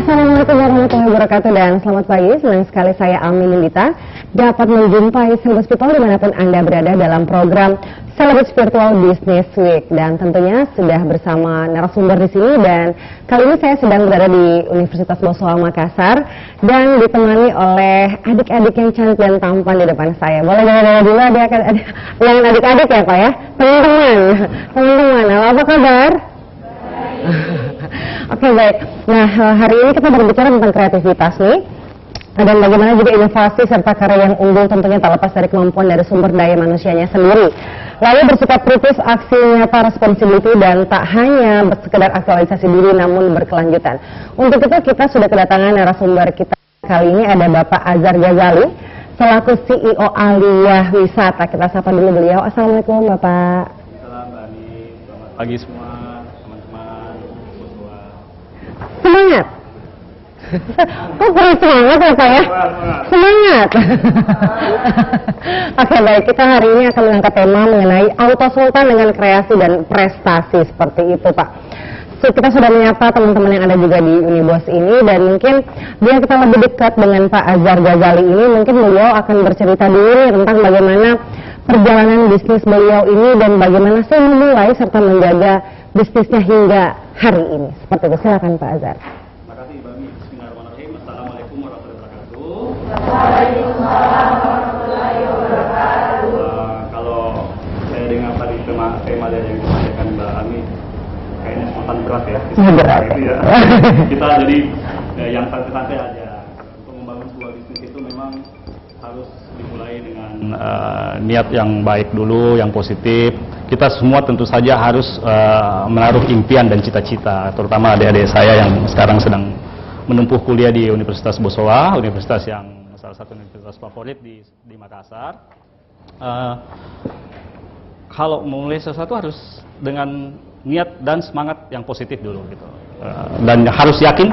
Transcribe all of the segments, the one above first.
Assalamualaikum warahmatullahi wabarakatuh dan selamat pagi. Senang sekali saya Amin Nindita dapat menjumpai Celebrity People dimanapun Anda berada dalam program Celebrity Virtual Business Week, dan tentunya sudah bersama narasumber di sini. Dan kali ini saya sedang berada di Universitas Boswa Makassar dan ditemani oleh adik-adik yang cantik dan tampan di depan saya. Boleh bawa dulu adik-adik ya Pak ya, teman-teman. Apa kabar? Oke, baik. Nah, hari ini kita berbicara tentang kreativitas nih, dan bagaimana juga inovasi serta karya yang unggul tentunya tak lepas dari kemampuan dari sumber daya manusianya sendiri. Lalu bersikap kritis, aksi nyata, responsibility, dan tak hanya sekedar aktualisasi diri namun berkelanjutan. Untuk itu kita sudah kedatangan narasumber kita kali ini, ada Bapak Azhar Ghazali selaku CEO Aliyah Wisata. Kita sapa dulu beliau. Assalamualaikum Bapak. Assalamualaikum Mbak Ani, selamat pagi semua teman-teman. Semangat. Kok kurang semangat ya Pak ya? Semangat. Oke, baik, kita hari ini akan mengangkat tema mengenai auto sultan dengan kreasi dan prestasi seperti itu Pak. Kita sudah menyapa teman-teman yang ada juga di Unibos ini, dan mungkin biar kita lebih dekat dengan Pak Azhar Ghazali ini, mungkin beliau akan bercerita dulu tentang bagaimana perjalanan bisnis beliau ini dan bagaimana saya memulai serta menjaga bisnisnya hingga hari ini. Seperti itu, silakan Pak Azhar. Terima kasih Mbak Ani. Bismillahirrahmanirrahim. Assalamualaikum warahmatullahi wabarakatuh. Waalaikumsalam warahmatullahi wabarakatuh. Kalau saya dengar tadi tema yang disampaikan Mbak Ani, kayaknya semakin berat ya. Berat. Ya. Kita jadi yang santai-santai aja. Untuk membangun sebuah bisnis itu memang harus dimulai dengan niat yang baik dulu, yang positif. Kita semua tentu saja harus menaruh impian dan cita-cita, terutama adik-adik saya yang sekarang sedang menempuh kuliah di Universitas Boswa, universitas yang salah satu universitas favorit di Makassar. Kalau memulai sesuatu harus dengan niat dan semangat yang positif dulu gitu, dan harus yakin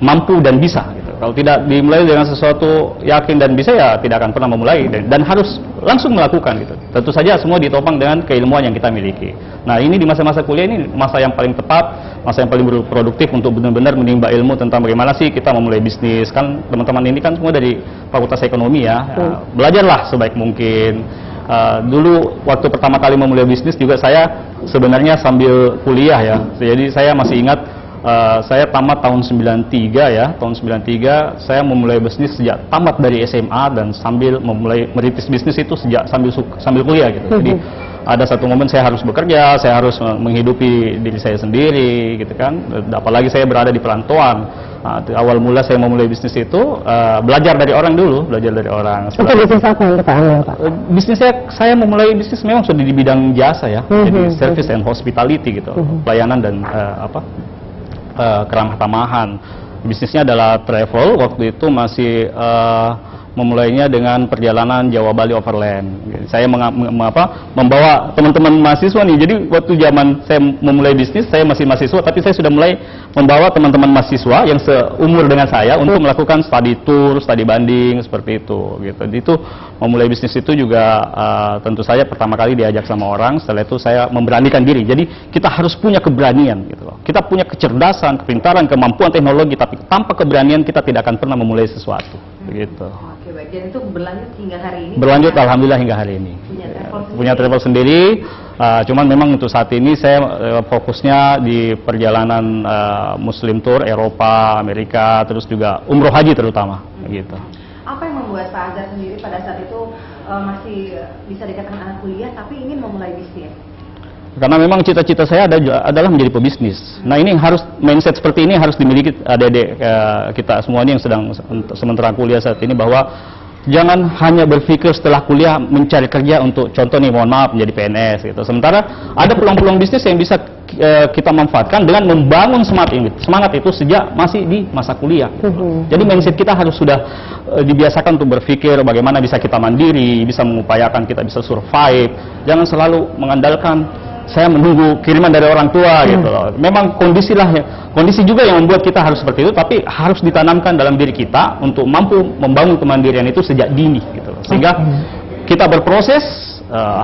mampu dan bisa gitu. Kalau tidak dimulai dengan sesuatu yakin dan bisa, ya tidak akan pernah memulai, dan harus langsung melakukan gitu. Tentu saja semua ditopang dengan keilmuan yang kita miliki. Nah, ini di masa-masa kuliah ini masa yang paling tepat, masa yang paling produktif untuk benar-benar menimba ilmu tentang bagaimana sih kita memulai bisnis. Kan teman-teman ini kan semua dari Fakultas Ekonomi ya. Belajarlah sebaik mungkin. Dulu waktu pertama kali memulai bisnis juga saya sebenarnya sambil kuliah ya. Jadi saya masih ingat saya tamat tahun 93 ya. Tahun 93 saya memulai bisnis sejak tamat dari SMA, dan sambil memulai merintis bisnis itu sejak sambil kuliah gitu. Jadi ada satu momen saya harus bekerja, saya harus menghidupi diri saya sendiri gitu kan. Apalagi saya berada di perantauan. Nah, awal mula saya memulai bisnis itu belajar dari orang dulu, Itu bisnis apa yang kita ambil Pak? Bisnis saya memulai bisnis memang sudah di bidang jasa ya, jadi service and hospitality gitu, pelayanan dan keramah tamahan. Bisnisnya adalah travel. Waktu itu masih memulainya dengan perjalanan Jawa Bali Overland. Saya membawa teman-teman mahasiswa nih. Jadi waktu zaman saya memulai bisnis, saya masih mahasiswa, tapi saya sudah mulai membawa teman-teman mahasiswa yang seumur dengan saya untuk melakukan study tour, study banding seperti itu. Gitu. Jadi itu memulai bisnis itu juga tentu saja pertama kali diajak sama orang. Setelah itu saya memberanikan diri. Jadi kita harus punya keberanian gitu loh. Kita punya kecerdasan, kepintaran, kemampuan teknologi, tapi tanpa keberanian kita tidak akan pernah memulai sesuatu. Begitu. Oke, baik. Dan itu berlanjut hingga hari ini? Berlanjut, alhamdulillah hingga hari ini. Punya travel sendiri. Cuman memang untuk saat ini saya fokusnya di perjalanan Muslim Tour, Eropa, Amerika, terus juga umroh haji terutama. Gitu. Apa yang membuat Pak Azhar sendiri pada saat itu masih bisa dikatakan anak kuliah, tapi ingin memulai bisnis? Karena memang cita-cita saya adalah menjadi pebisnis. Nah, ini harus mindset seperti ini harus dimiliki adik-adik kita semuanya yang sedang sementara kuliah saat ini, bahwa jangan hanya berpikir setelah kuliah mencari kerja untuk contoh nih, mohon maaf, menjadi PNS gitu. Sementara ada peluang-peluang bisnis yang bisa kita manfaatkan dengan membangun semangat itu sejak masih di masa kuliah. Jadi mindset kita harus sudah dibiasakan untuk berpikir bagaimana bisa kita mandiri, bisa mengupayakan kita bisa survive. Jangan selalu mengandalkan saya menunggu kiriman dari orang tua gitu loh. Memang kondisi juga yang membuat kita harus seperti itu, tapi harus ditanamkan dalam diri kita untuk mampu membangun kemandirian itu sejak dini gitu loh. Sehingga kita berproses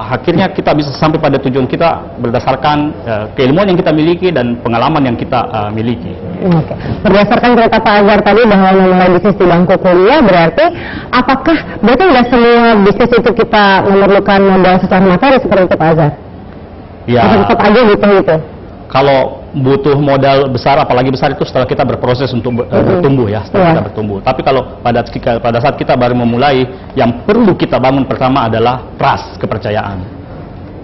akhirnya kita bisa sampai pada tujuan kita berdasarkan keilmuan yang kita miliki dan pengalaman yang kita miliki. Oke. Berdasarkan cerita Pak Azhar tadi bahwa memulai bisnis di bangku kuliah, berarti tidak semua bisnis itu kita memerlukan modal secara materi seperti itu Pak Azhar? Ya. Tetap aja gitu. Kalau butuh modal besar, apalagi besar itu setelah kita berproses untuk bertumbuh ya, setelah kita bertumbuh. Tapi kalau pada saat kita baru memulai, yang perlu kita bangun pertama adalah trust, kepercayaan.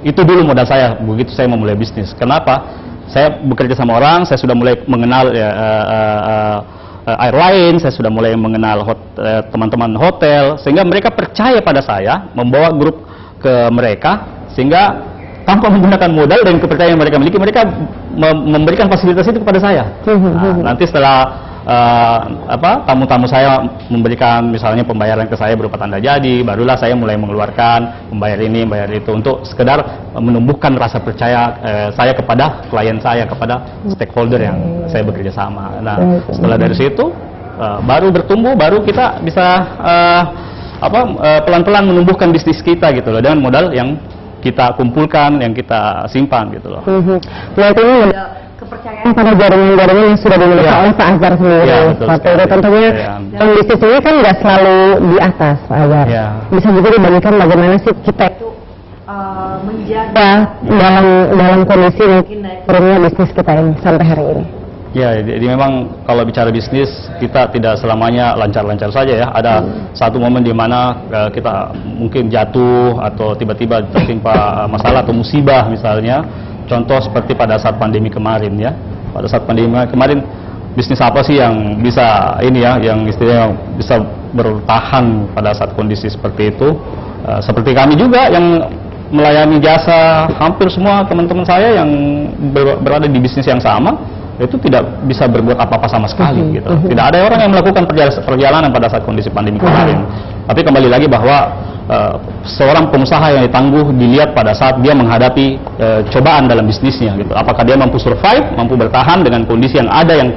Itu dulu modal saya, begitu saya memulai bisnis. Kenapa? Saya bekerja sama orang, saya sudah mulai mengenal airline, saya sudah mulai mengenal teman-teman hotel, sehingga mereka percaya pada saya, membawa grup ke mereka, sehingga tanpa menggunakan modal dan kepercayaan yang mereka miliki, mereka memberikan fasilitas itu kepada saya. Nanti setelah tamu-tamu saya memberikan misalnya pembayaran ke saya berupa tanda jadi, barulah saya mulai mengeluarkan membayar ini, membayar itu, untuk sekedar menumbuhkan rasa percaya saya kepada klien saya, kepada stakeholder yang saya bekerja sama. Nah, setelah dari situ baru bertumbuh, baru kita bisa pelan-pelan menumbuhkan bisnis kita gitu loh, dengan modal yang kita kumpulkan, yang kita simpan gitu loh. Berarti ini kepercayaan pada jaringan-jaringan yang sudah dimiliki oleh Pak Azhar sendiri. Seperti itu tentunya dalam bisnis ini kan nggak selalu di atas Pak Azhar. Bisa juga dibagikan bagaimana sih kita itu menjaga dalam kondisi mungkin turunnya bisnis kita ini sampai hari ini. Ya, jadi memang kalau bicara bisnis kita tidak selamanya lancar-lancar saja ya. Ada satu momen di mana kita mungkin jatuh atau tiba-tiba tertimpa masalah atau musibah misalnya. Contoh seperti pada saat pandemi kemarin ya. Pada saat pandemi kemarin, bisnis apa sih yang bisa yang istilahnya bisa bertahan pada saat kondisi seperti itu? Seperti kami juga yang melayani jasa, hampir semua teman-teman saya yang berada di bisnis yang sama itu tidak bisa berbuat apa-apa sama sekali gitu. Tidak ada orang yang melakukan perjalanan pada saat kondisi pandemi kemarin. Tapi kembali lagi bahwa seorang pengusaha yang tangguh dilihat pada saat dia menghadapi cobaan dalam bisnisnya gitu. Apakah dia mampu survive, mampu bertahan dengan kondisi yang ada yang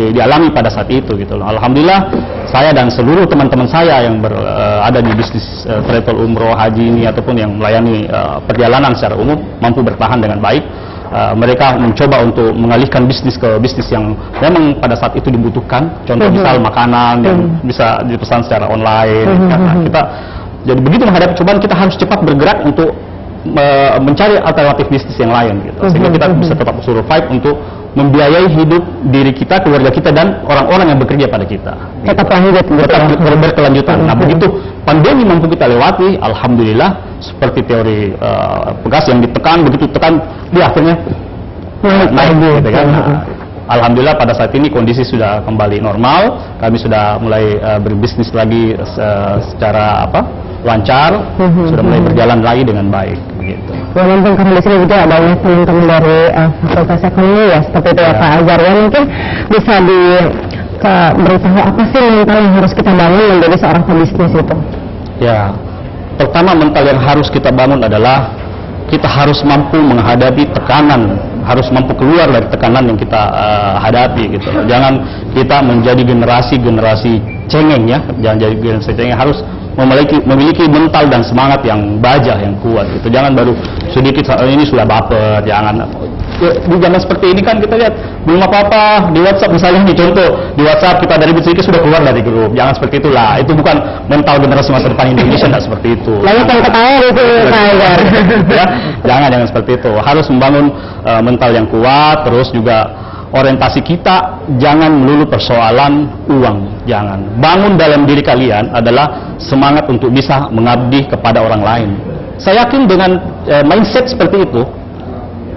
dialami pada saat itu gitu loh. Alhamdulillah saya dan seluruh teman-teman saya yang ada di bisnis travel umroh haji ini ataupun yang melayani perjalanan secara umum mampu bertahan dengan baik. Mereka mencoba untuk mengalihkan bisnis ke bisnis yang memang pada saat itu dibutuhkan. Contoh misal makanan yang bisa dipesan secara online. Karena kita jadi begitu menghadapi cobaan, kita harus cepat bergerak untuk mencari alternatif bisnis yang lain gitu. Sehingga kita bisa tetap survive untuk membiayai hidup diri kita, keluarga kita, dan orang-orang yang bekerja pada kita. Tetap lanjut, tetap berkelanjutan. Nah, begitu pandemi mampu kita lewati, alhamdulillah, seperti teori pegas yang ditekan, begitu tekan, dia akhirnya naik gitu kan. Nah, alhamdulillah pada saat ini kondisi sudah kembali normal, kami sudah mulai berbisnis lagi secara lancar, sudah mulai berjalan lagi dengan baik begitu. Ya, mungkin karena di sini juga ada teman-teman dari Fakultas Ekonomi ya, seperti itu ya Pak Azhar, ya mungkin bisa beritahu apa sih mental yang harus kita bangun menjadi seorang pebisnis itu? Ya, pertama mental yang harus kita bangun adalah kita harus mampu menghadapi tekanan, harus mampu keluar dari tekanan yang kita hadapi gitu. Jangan kita menjadi generasi cengeng ya, jangan jadi generasi cengeng, harus memiliki mental dan semangat yang baja, yang kuat gitu. Jangan baru sedikit ini sudah baper, jangan. Di zaman seperti ini kan kita lihat belum apa-apa di WhatsApp misalnya nih, contoh di WhatsApp kita dari sedikit sudah keluar dari grup. Jangan seperti itulah, itu bukan mental generasi masa depan Indonesia, tidak seperti itu. Lalu yang ketawa itu ya, jangan seperti itu. Harus membangun mental yang kuat, terus juga orientasi kita jangan melulu persoalan uang, jangan. Bangun dalam diri kalian adalah semangat untuk bisa mengabdi kepada orang lain. Saya yakin dengan mindset seperti itu,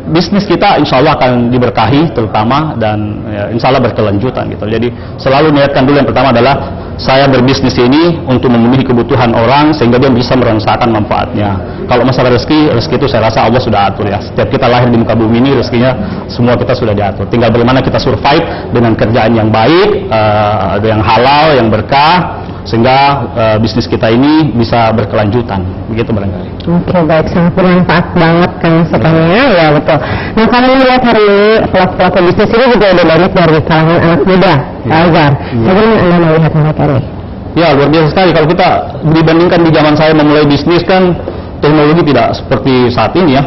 bisnis kita insya Allah akan diberkahi terutama, dan insya Allah berkelanjutan gitu. Jadi selalu niatkan dulu, yang pertama adalah saya berbisnis ini untuk memenuhi kebutuhan orang sehingga dia bisa merasakan manfaatnya. Kalau masalah rezeki itu saya rasa Allah sudah atur ya. Setiap kita lahir di muka bumi ini rezekinya semua kita sudah diatur. Tinggal bagaimana kita survive dengan kerjaan yang baik, yang halal, yang berkah, sehingga bisnis kita ini bisa berkelanjutan. Begitu barangkali. Oke, baik, sangat bermanfaat banget kan masukannya, ya betul. Nah, kalau melihat hari ini pelaku-pelaku bisnis ini juga ada banyak dari kalangan anak muda, Pak Azhar. Bagaimana Anda melihat mereka ini? Ya, luar biasa sekali. Kalau kita dibandingkan di zaman saya memulai bisnis kan, teknologi tidak seperti saat ini ya,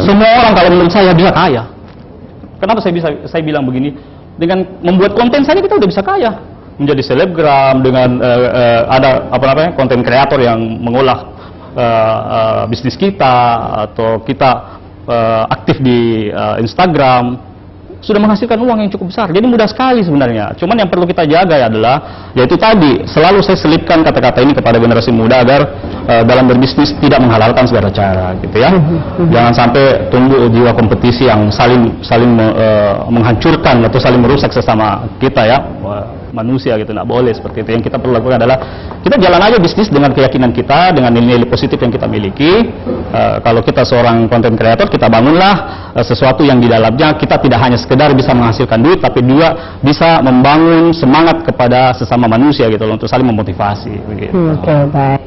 semua orang kalau menurut saya bisa kaya. Kenapa saya bilang begini? Dengan membuat konten saja kita udah bisa kaya, menjadi selebgram dengan ada apa namanya konten kreator yang mengolah bisnis kita, atau kita aktif di Instagram, sudah menghasilkan uang yang cukup besar. Jadi mudah sekali sebenarnya. Cuman yang perlu kita jaga adalah, yaitu tadi, selalu saya selipkan kata-kata ini kepada generasi muda agar dalam berbisnis tidak menghalalkan segala cara, gitu ya. Jangan sampai tumbuh jiwa kompetisi yang saling menghancurkan atau saling merusak sesama kita ya, manusia gitu. Nggak boleh seperti itu. Yang kita perlu lakukan adalah kita jalan aja bisnis dengan keyakinan kita, dengan nilai-nilai positif yang kita miliki. Kalau kita seorang konten kreator, kita bangunlah sesuatu yang di dalamnya kita tidak hanya sekedar bisa menghasilkan duit, tapi juga bisa membangun semangat kepada sesama manusia gitu loh, untuk saling memotivasi. Oke, baik.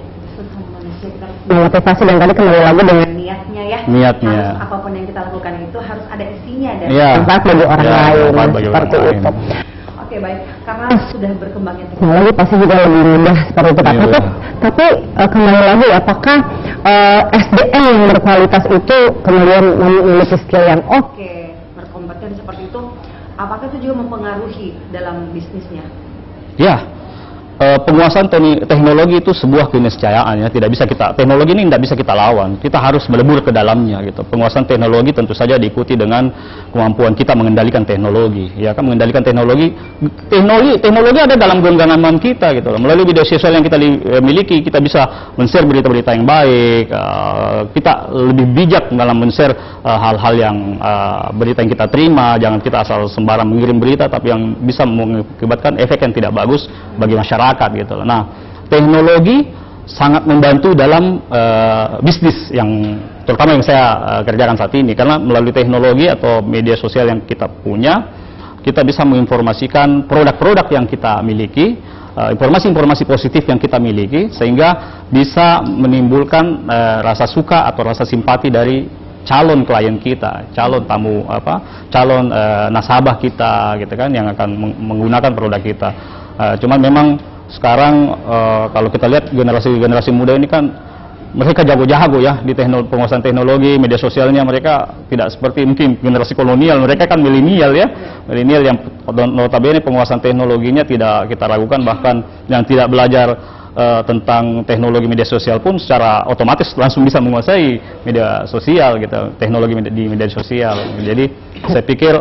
Memotivasi, dan tadi kembali lagi dengan niatnya ya. Niatnya. Harus apapun yang kita lakukan itu harus ada isinya dan manfaat bagi orang lain, seperti itu. Oke, baik. Karena sudah berkembangnya teknologi pasti juga lebih mudah seperti itu, Pak. Tapi kembali lagi, apakah SDM yang berkualitas itu kemudian memiliki skill yang oke, berkompeten seperti itu, apakah itu juga mempengaruhi dalam bisnisnya? Ya, penguasaan teknologi itu sebuah keniscayaan ya. Tidak bisa teknologi ini tidak bisa kita lawan. Kita harus melebur ke dalamnya gitu. Penguasaan teknologi tentu saja diikuti dengan kemampuan kita mengendalikan teknologi. Ya kan, mengendalikan teknologi ada dalam genggaman kita gitu loh. Melalui media sosial yang kita miliki, kita bisa men-share berita-berita yang baik. Kita lebih bijak dalam men-share hal-hal yang berita yang kita terima. Jangan kita asal sembarang mengirim berita, tapi yang bisa mengakibatkan efek yang tidak bagus bagi masyarakat gitu. Nah, teknologi sangat membantu dalam bisnis yang terutama yang saya kerjakan saat ini, karena melalui teknologi atau media sosial yang kita punya, kita bisa menginformasikan produk-produk yang kita miliki, informasi-informasi positif yang kita miliki, sehingga bisa menimbulkan rasa suka atau rasa simpati dari calon klien kita, calon tamu calon nasabah kita gitu kan, yang akan menggunakan produk kita. Cuman memang sekarang kalau kita lihat generasi muda ini kan mereka jago-jago ya di penguasaan teknologi, media sosialnya. Mereka tidak seperti mungkin generasi kolonial, mereka kan milenial ya, milenial yang notabene penguasaan teknologinya tidak kita ragukan, bahkan yang tidak belajar tentang teknologi media sosial pun secara otomatis langsung bisa menguasai media sosial gitu, teknologi di media sosial. Jadi saya pikir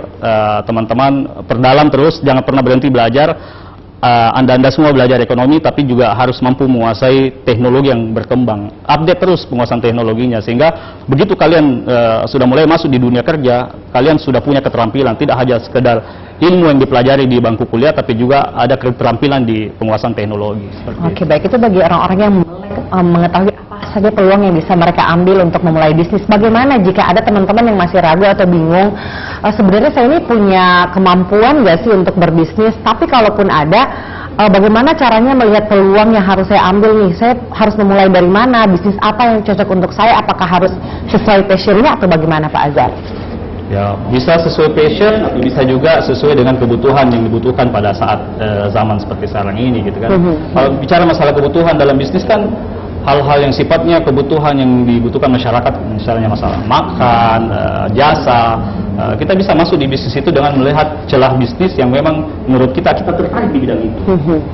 teman-teman perdalam terus, jangan pernah berhenti belajar. Anda semua belajar ekonomi, tapi juga harus mampu menguasai teknologi yang berkembang. Update terus penguasaan teknologinya, sehingga begitu kalian sudah mulai masuk di dunia kerja, kalian sudah punya keterampilan, tidak hanya sekedar ilmu yang dipelajari di bangku kuliah, tapi juga ada keterampilan di penguasaan teknologi. Oke, baik. Itu bagi orang-orang yang mengetahui apa saja peluang yang bisa mereka ambil untuk memulai bisnis. Bagaimana jika ada teman-teman yang masih ragu atau bingung, sebenarnya saya ini punya kemampuan nggak sih untuk berbisnis, tapi kalaupun ada, bagaimana caranya melihat peluang yang harus saya ambil nih? Saya harus memulai dari mana? Bisnis apa yang cocok untuk saya? Apakah harus sesuai passionnya atau bagaimana, Pak Azhar? Ya, bisa sesuai passion, tapi bisa juga sesuai dengan kebutuhan yang dibutuhkan pada saat zaman seperti sekarang ini gitu kan. Kalau bicara masalah kebutuhan dalam bisnis kan hal-hal yang sifatnya kebutuhan yang dibutuhkan masyarakat, misalnya masalah makan, jasa, kita bisa masuk di bisnis itu dengan melihat celah bisnis yang memang menurut kita tertarik di bidang itu.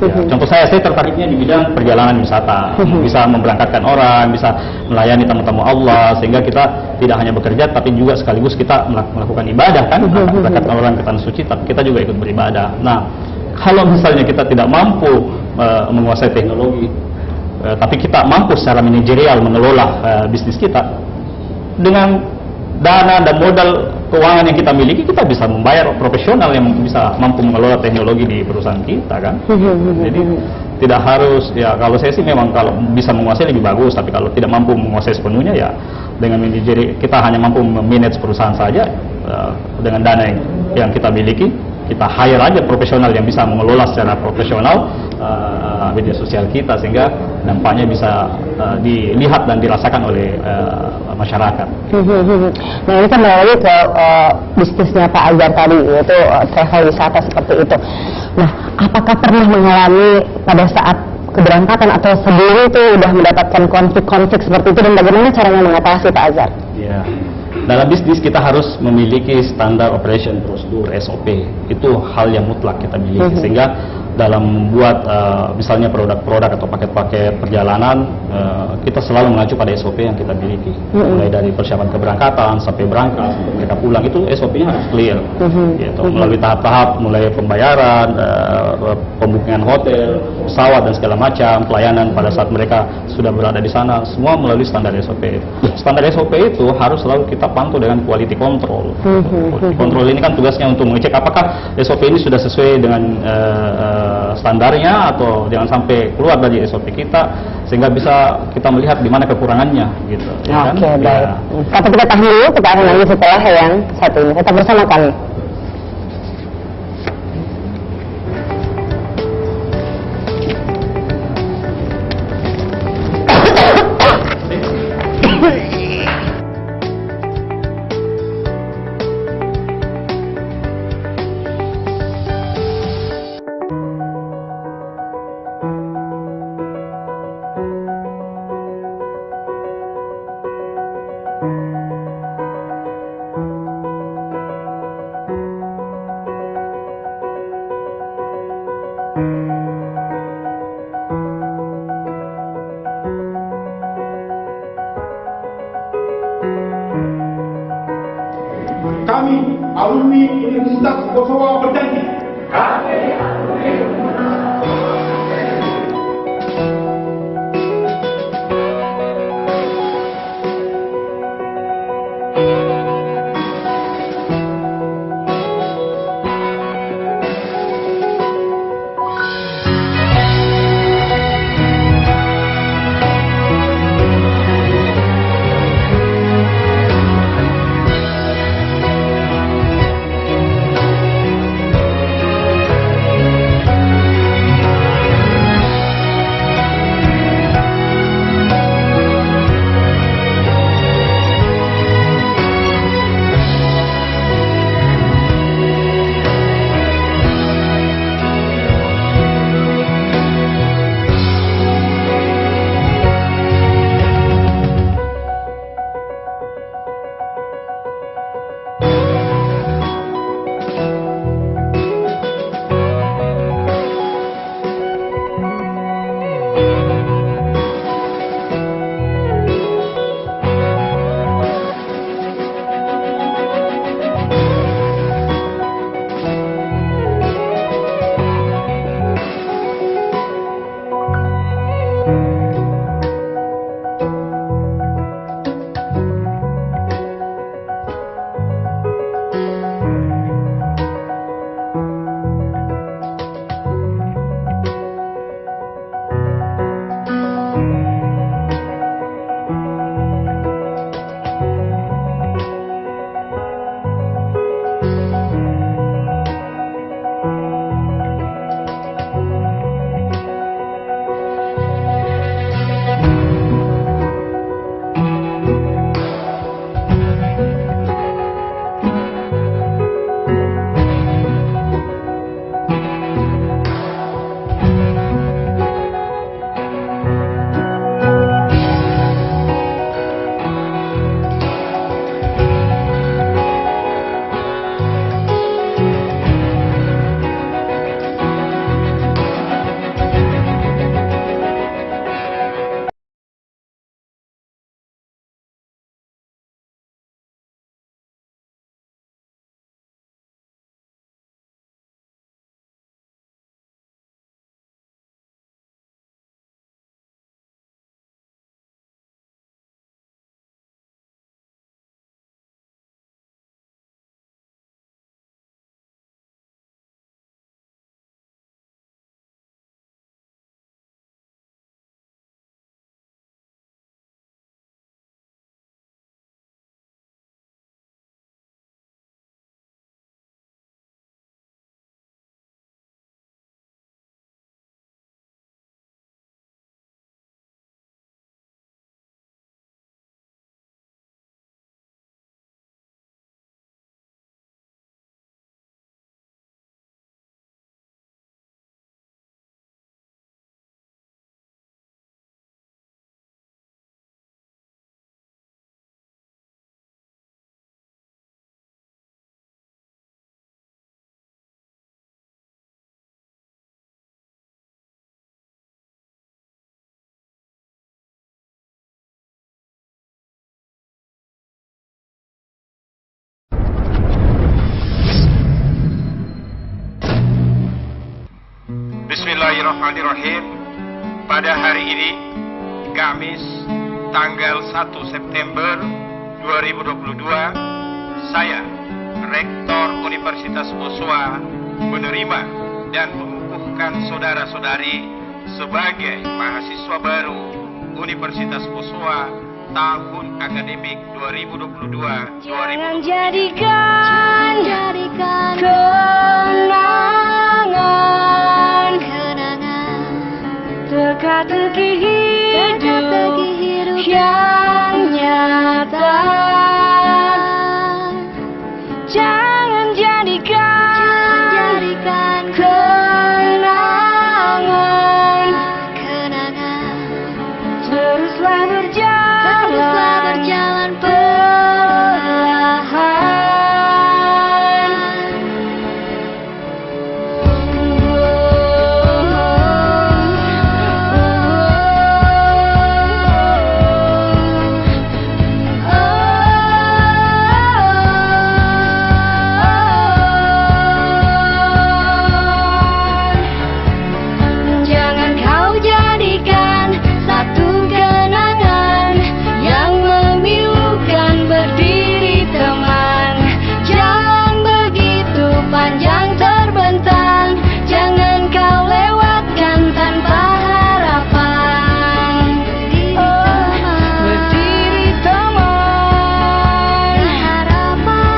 Ya, contoh saya tertariknya di bidang perjalanan wisata, bisa memberangkatkan orang, bisa melayani tamu-tamu Allah, sehingga kita tidak hanya bekerja, tapi juga sekaligus kita melakukan ibadah kan, memberangkatkan orang ke tanah suci, tapi kita juga ikut beribadah. Nah, kalau misalnya kita tidak mampu menguasai teknologi, tapi kita mampu secara manajerial mengelola bisnis kita dengan dana dan modal keuangan yang kita miliki, kita bisa membayar profesional yang bisa mampu mengelola teknologi di perusahaan kita kan. Jadi tidak harus, ya kalau saya sih memang kalau bisa menguasai lebih bagus, tapi kalau tidak mampu menguasai sepenuhnya ya dengan manajeri kita hanya mampu memanage perusahaan saja dengan dana yang kita miliki, kita hire aja profesional yang bisa mengelola secara profesional media sosial kita, sehingga dampaknya bisa dilihat dan dirasakan oleh masyarakat. Nah, ini kan melalui ke bisnisnya Pak Azhar tadi, yaitu travel wisata seperti itu. Nah, apakah pernah mengalami pada saat keberangkatan atau sebelum itu udah mendapatkan konflik-konflik seperti itu, dan bagaimana caranya mengatasi, Pak Azhar? Ya, dalam bisnis kita harus memiliki standar operation prosedur SOP. Itu hal yang mutlak kita miliki, sehingga dalam membuat misalnya produk-produk atau paket-paket perjalanan, kita selalu mengacu pada SOP yang kita miliki. Mulai dari persiapan keberangkatan sampai berangkat, sampai mereka pulang, itu SOP-nya harus clear. Gitu. Melalui tahap-tahap, mulai pembayaran, pembukingan hotel, pesawat dan segala macam, pelayanan pada saat mereka sudah berada di sana, semua melalui standar SOP. Standar SOP itu harus selalu kita pantau dengan quality control. Quality control ini kan tugasnya untuk mengecek apakah SOP ini sudah sesuai dengan standarnya, atau jangan sampai keluar dari SOP kita, sehingga bisa kita melihat di mana kekurangannya gitu. Ya Oke, kan? baik. Ya. Tapi kita tahan dulu, kita akan lanjut setelah yang satu ini. Tetap bersama kami. Kami, alumni Universitas Kosovo berjanji. Bismillahirrahmanirrahim. Pada hari ini, Kamis, tanggal 1 September 2022, saya, Rektor Universitas Boswa, menerima dan mengukuhkan saudara-saudari sebagai mahasiswa baru Universitas Boswa tahun akademik 2022-2023. Jangan jadikan kenangan teka-teki hidup yang nyata. Jangan jadikan kenangan teruslah berjalan perlahan. Jangan kau jadikan satu kenangan yang memilukan berdiri teman. Jangan begitu panjang terbentang, jangan kau lewatkan tanpa harapan. Berdiri teman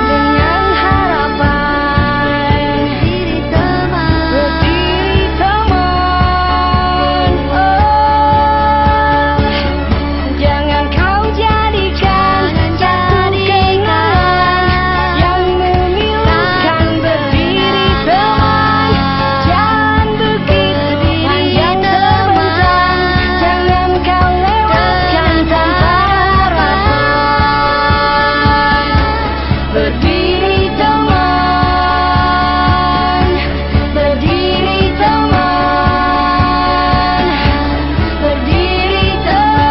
dengan harapan. Berdiri teman. Jangan kau jadikan satu kenangan yang memilukan berdiri teman. Jangan begitu panjang terbentang, jangan kau lewatkan tanpa harapan. Berdiri teman, berdiri teman, berdiri teman,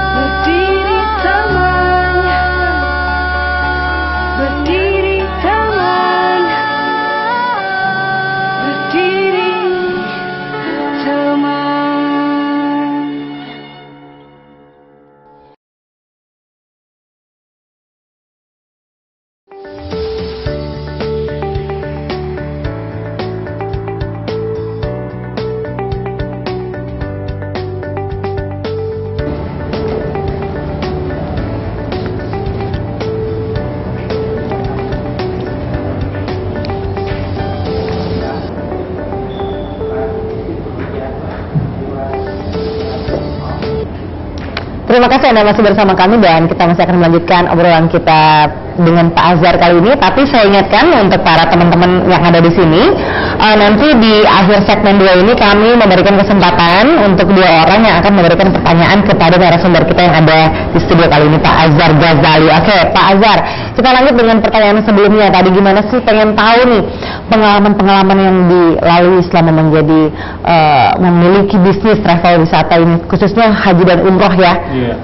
berdiri teman, berdiri teman. Terima kasih Anda masih bersama kami dan kita masih akan melanjutkan obrolan kita dengan Pak Azhar kali ini. Tapi saya ingatkan untuk para teman-teman yang ada di sini, nanti di akhir segmen 2 ini kami memberikan kesempatan untuk 2 orang yang akan memberikan pertanyaan kepada narasumber kita yang ada di studio kali ini, Pak Azhar Ghazali. Oke, Pak Azhar, kita lanjut dengan pertanyaan sebelumnya. Tadi gimana sih, pengen tahu nih pengalaman-pengalaman yang dilalui selama menjadi memiliki bisnis travel wisata ini, khususnya haji dan umroh ya.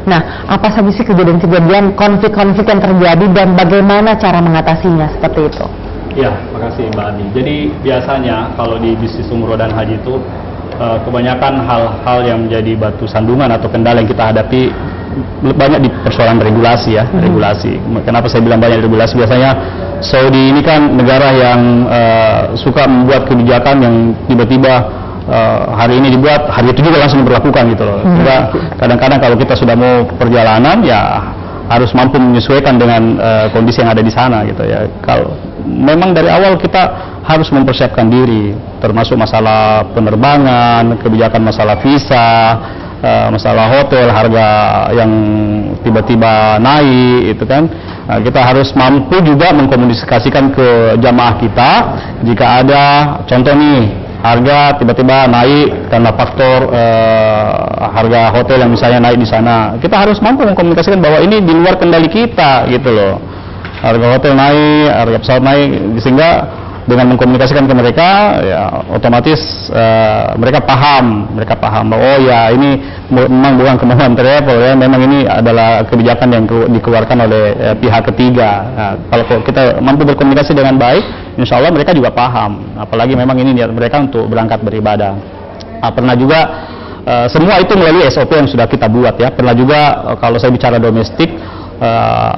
Nah, apa saja sih kejadian-kejadian, konflik-konflik yang terjadi dan bagaimana cara mengatasinya seperti itu? Ya, makasih Mbak Adi. Jadi biasanya kalau di bisnis umroh dan haji itu kebanyakan hal-hal yang menjadi batu sandungan atau kendala yang kita hadapi banyak di persoalan regulasi ya, regulasi. Kenapa saya bilang banyak regulasi? Biasanya Saudi ini kan negara yang suka membuat kebijakan yang tiba-tiba hari ini dibuat, hari itu juga langsung diberlakukan gitu loh. Kadang-kadang kalau kita sudah mau perjalanan ya harus mampu menyesuaikan dengan kondisi yang ada di sana gitu ya. Kalau memang dari awal kita harus mempersiapkan diri, termasuk masalah penerbangan, kebijakan masalah visa, masalah hotel, harga yang tiba-tiba naik itu kan. Kita harus mampu juga mengkomunikasikan ke jamaah kita jika ada contoh nih harga tiba-tiba naik karena faktor harga hotel yang misalnya naik di sana. Kita harus mampu mengkomunikasikan bahwa ini di luar kendali kita gitu loh. Harga hotel naik, harga pesawat naik, sehingga dengan mengkomunikasikan ke mereka, ya otomatis mereka paham bahwa oh ya ini memang bukan kemauan travel ya, memang ini adalah kebijakan yang dikeluarkan oleh pihak ketiga. Nah, kalau kita mampu berkomunikasi dengan baik, insya Allah mereka juga paham. Apalagi memang ini niat mereka untuk berangkat beribadah. Nah, pernah juga semua itu melalui SOP yang sudah kita buat ya. Pernah juga kalau saya bicara domestik,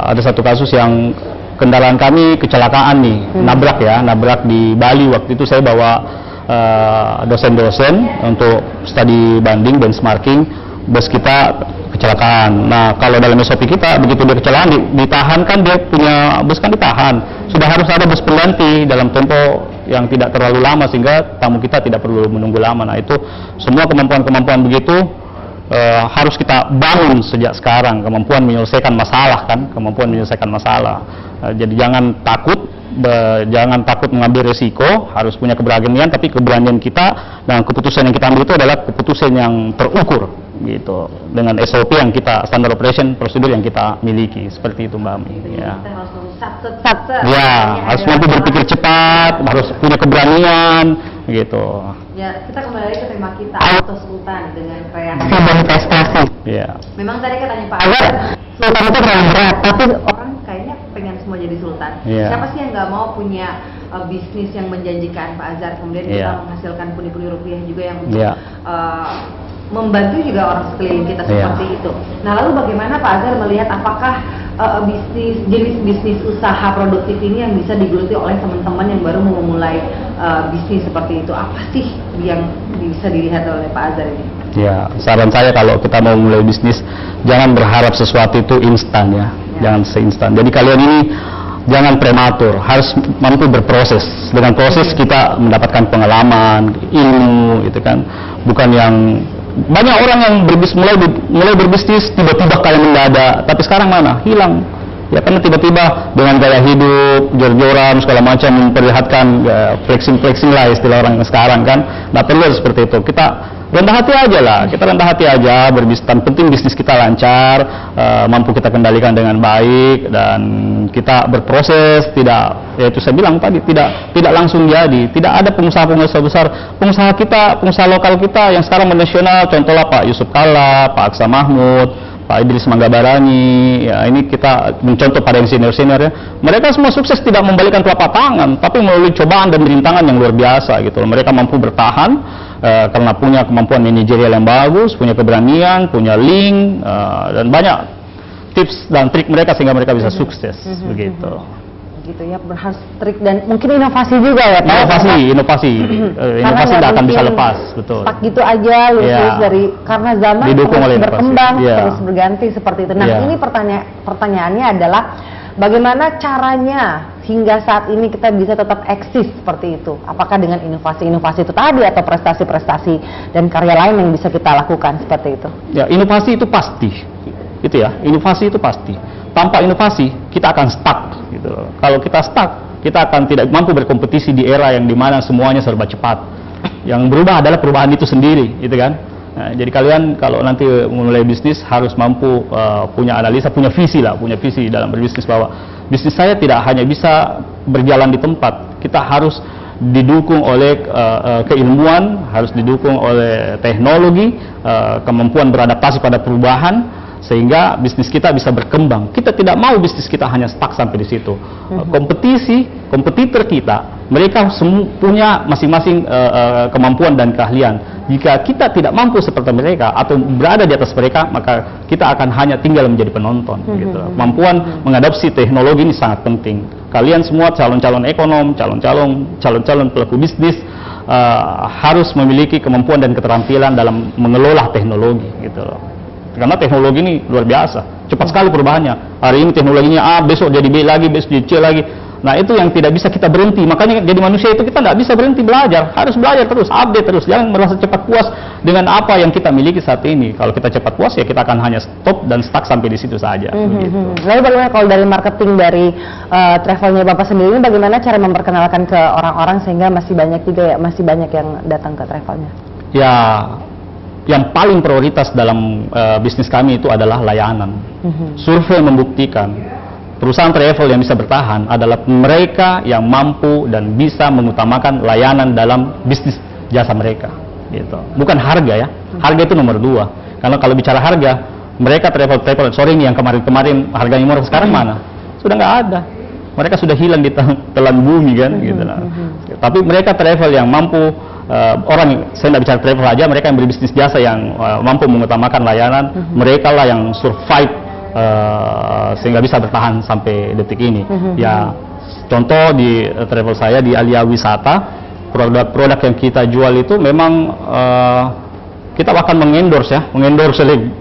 ada satu kasus yang kendaraan kami kecelakaan nih, nabrak di Bali. Waktu itu saya bawa dosen-dosen untuk studi banding benchmarking, bus kita kecelakaan. Nah, kalau dalam SOP kita begitu dia kecelakaan ditahan kan, dia punya bus kan ditahan. Sudah harus ada bus pengganti dalam tempo yang tidak terlalu lama sehingga tamu kita tidak perlu menunggu lama. Nah, itu semua kemampuan-kemampuan begitu harus kita bangun sejak sekarang, kemampuan menyelesaikan masalah kan, kemampuan menyelesaikan masalah. Jadi jangan takut mengambil resiko, harus punya keberanian, tapi keberanian kita dan keputusan yang kita ambil itu adalah keputusan yang terukur gitu, dengan SOP yang kita, standard operation prosedur yang kita miliki, seperti itu Mbak Ami ya. Kita harus Harus mampu berpikir cepat, harus punya keberanian gitu. Ya, kita kembali lagi ke tema kita, Auto Sultan dengan kreasi dan prestasi. Ya. Memang tadi katanya Pak Azhar, sultan itu memang berat, tapi orang kayaknya pengen semua jadi sultan. Iya. Siapa sih yang nggak mau punya bisnis yang menjanjikan, Pak Azhar? Kemudian kita Iya. menghasilkan pundi-pundi rupiah juga yang Iya. membantu juga orang sekeliling kita seperti itu. Nah, lalu bagaimana Pak Azhar melihat apakah jenis bisnis usaha produktif ini yang bisa digeluti oleh teman-teman yang baru mau memulai bisnis seperti itu? Apa sih yang bisa dilihat oleh Pak Azhar ini? Ya, saran saya kalau kita mau mulai bisnis, jangan berharap sesuatu itu instan ya. Jangan seinstan. Jadi kalian ini jangan prematur, harus mampu berproses. Dengan proses kita mendapatkan pengalaman, ilmu, gitu kan. Bukan yang banyak orang yang mulai berbisnis tiba-tiba kayak mendadak, tapi sekarang mana? Hilang. Ya karena tiba-tiba dengan gaya hidup, jor-joran, segala macam memperlihatkan flexing lah istilah orang sekarang kan. Nggak perlu seperti itu. Kita rendah hati aja lah, berbisnis. Penting bisnis kita lancar, mampu kita kendalikan dengan baik, dan kita berproses. Tidak, ya itu saya bilang tadi, tidak langsung jadi. Tidak ada pengusaha-pengusaha besar. Pengusaha lokal kita yang sekarang menasional, contohnya Pak Yusuf Kalla, Pak Aksa Mahmud, Pak Idris Manggabarani, ya ini kita mencontoh pada yang senior-senior ya. Mereka semua sukses tidak membalikan telapak tangan, tapi melalui cobaan dan rintangan yang luar biasa gitu. Mereka mampu bertahan karena punya kemampuan manajerial yang bagus, punya keberanian, punya link, dan banyak tips dan trik mereka sehingga mereka bisa sukses begitu. gitu ya, harus trik dan mungkin inovasi juga ya Pak. Inovasi tidak akan bisa lepas, betul. Tak gitu aja lulus dari karena zaman didukung terus oleh berkembang, terus berganti seperti itu. Nah, ini pertanyaannya adalah bagaimana caranya hingga saat ini kita bisa tetap eksis seperti itu? Apakah dengan inovasi-inovasi itu tadi atau prestasi-prestasi dan karya lain yang bisa kita lakukan seperti itu? Ya, inovasi itu pasti. Gitu ya, inovasi itu pasti. Tanpa inovasi kita akan stuck gitu. Kalau kita stuck, kita akan tidak mampu berkompetisi di era yang dimana semuanya serba cepat. Yang berubah adalah perubahan itu sendiri, gitu kan? Nah, jadi kalian kalau nanti memulai bisnis harus mampu punya analisa, punya visi dalam berbisnis, bahwa bisnis saya tidak hanya bisa berjalan di tempat. Kita harus didukung oleh keilmuan, harus didukung oleh teknologi, kemampuan beradaptasi pada perubahan, sehingga bisnis kita bisa berkembang. Kita tidak mau bisnis kita hanya stuck sampai di situ. Kompetitor kita, mereka semua punya masing-masing kemampuan dan keahlian. Jika kita tidak mampu seperti mereka atau berada di atas mereka, maka kita akan hanya tinggal menjadi penonton. Gitu. Kemampuan mengadopsi teknologi ini sangat penting. Kalian semua calon-calon ekonom, calon-calon pelaku bisnis harus memiliki kemampuan dan keterampilan dalam mengelola teknologi. Gitu. Karena teknologi ini luar biasa, cepat sekali perubahannya. Hari ini teknologinya A, besok jadi B lagi, besok jadi C lagi. Nah, itu yang tidak bisa kita berhenti. Makanya jadi manusia itu kita tidak bisa berhenti belajar, harus belajar terus, update terus. Jangan merasa cepat puas dengan apa yang kita miliki saat ini. Kalau kita cepat puas ya kita akan hanya stop dan stuck sampai di situ saja. Lalu bagaimana kalau dari marketing dari travelnya Bapak sendiri, bagaimana cara memperkenalkan ke orang-orang sehingga masih banyak yang datang ke travelnya? Ya, yang paling prioritas dalam bisnis kami itu adalah layanan. Survei membuktikan perusahaan travel yang bisa bertahan adalah mereka yang mampu dan bisa mengutamakan layanan dalam bisnis jasa mereka. Gitu. Bukan harga ya, harga itu nomor 2. Karena kalau bicara harga, mereka travel sorry nih yang kemarin harganya murah, sekarang mana? Sudah nggak ada. Mereka sudah hilang di telan bumi kan, gitu lah. Tapi mereka travel yang mampu, orang saya tidak bicara travel aja, mereka yang berbisnis jasa yang mampu mengutamakan layanan, mereka lah yang survive sehingga bisa bertahan sampai detik ini. Ya, contoh di travel saya di Alia Wisata, produk-produk yang kita jual itu memang kita akan mengendorse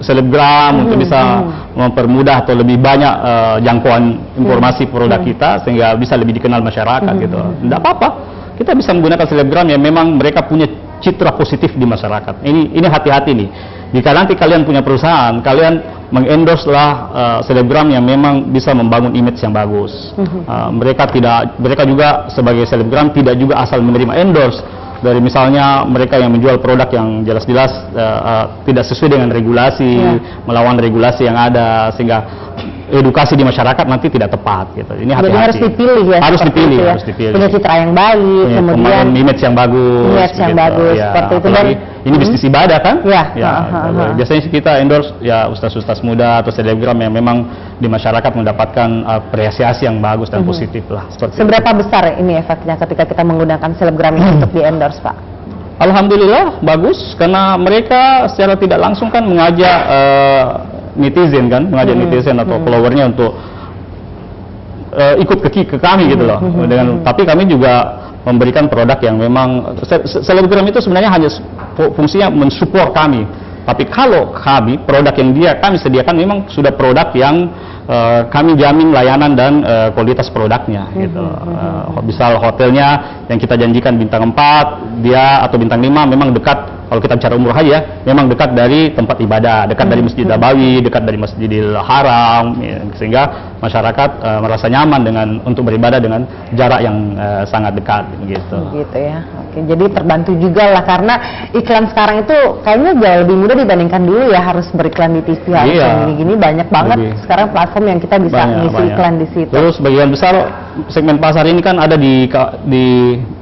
selebgram untuk bisa mempermudah atau lebih banyak jangkauan informasi produk kita sehingga bisa lebih dikenal masyarakat gitu. Tidak apa-apa, kita bisa menggunakan selebgram yang memang mereka punya citra positif di masyarakat. Ini hati-hati nih. Jika nanti kalian punya perusahaan, kalian mengendorse lah selebgram yang memang bisa membangun image yang bagus. Mereka juga sebagai selebgram tidak juga asal menerima endorse dari misalnya mereka yang menjual produk yang jelas-jelas tidak sesuai dengan regulasi, melawan regulasi yang ada sehingga edukasi di masyarakat nanti tidak tepat gitu. Ini hati-hati. Jadi harus dipilih ya. Harus dipilih, ya. harus dipilih. Punya citra yang baik, kemudian image yang bagus. Image yang bagus Ya, seperti itu. dan ini bisnis ibadah kan? Ya. Biasanya kita endorse ya ustaz-ustaz muda atau selebgram yang memang di masyarakat mendapatkan apresiasi yang bagus dan positif lah. Seberapa besar ini efeknya ketika kita menggunakan selebgram ini untuk di-endorse, Pak? Alhamdulillah bagus, karena mereka secara tidak langsung kan mengajak netizen kan, netizen atau followernya untuk ikut ke kami gitu loh. Tapi kami juga memberikan produk yang memang selebgram itu sebenarnya hanya fungsinya mensupport kami. Tapi kalau kami produk yang kami sediakan memang sudah produk yang kami jamin layanan dan kualitas produknya gitu. Misal hotelnya yang kita janjikan bintang 4, dia atau bintang 5 memang dekat, kalau kita bicara umroh aja, memang dekat dari tempat ibadah, dekat dari Masjid Nabawi, dekat dari Masjidil Haram, ya, sehingga masyarakat merasa nyaman dengan untuk beribadah dengan jarak yang sangat dekat gitu. Gitu ya. Oke, jadi terbantu juga lah karena iklan sekarang itu kayaknya jauh lebih mudah dibandingkan dulu ya, harus beriklan di TV, harus yang gini-gini, banyak banget sekarang platform yang kita bisa ngisi iklan di situ. Terus bagian besar segmen pasar ini kan ada di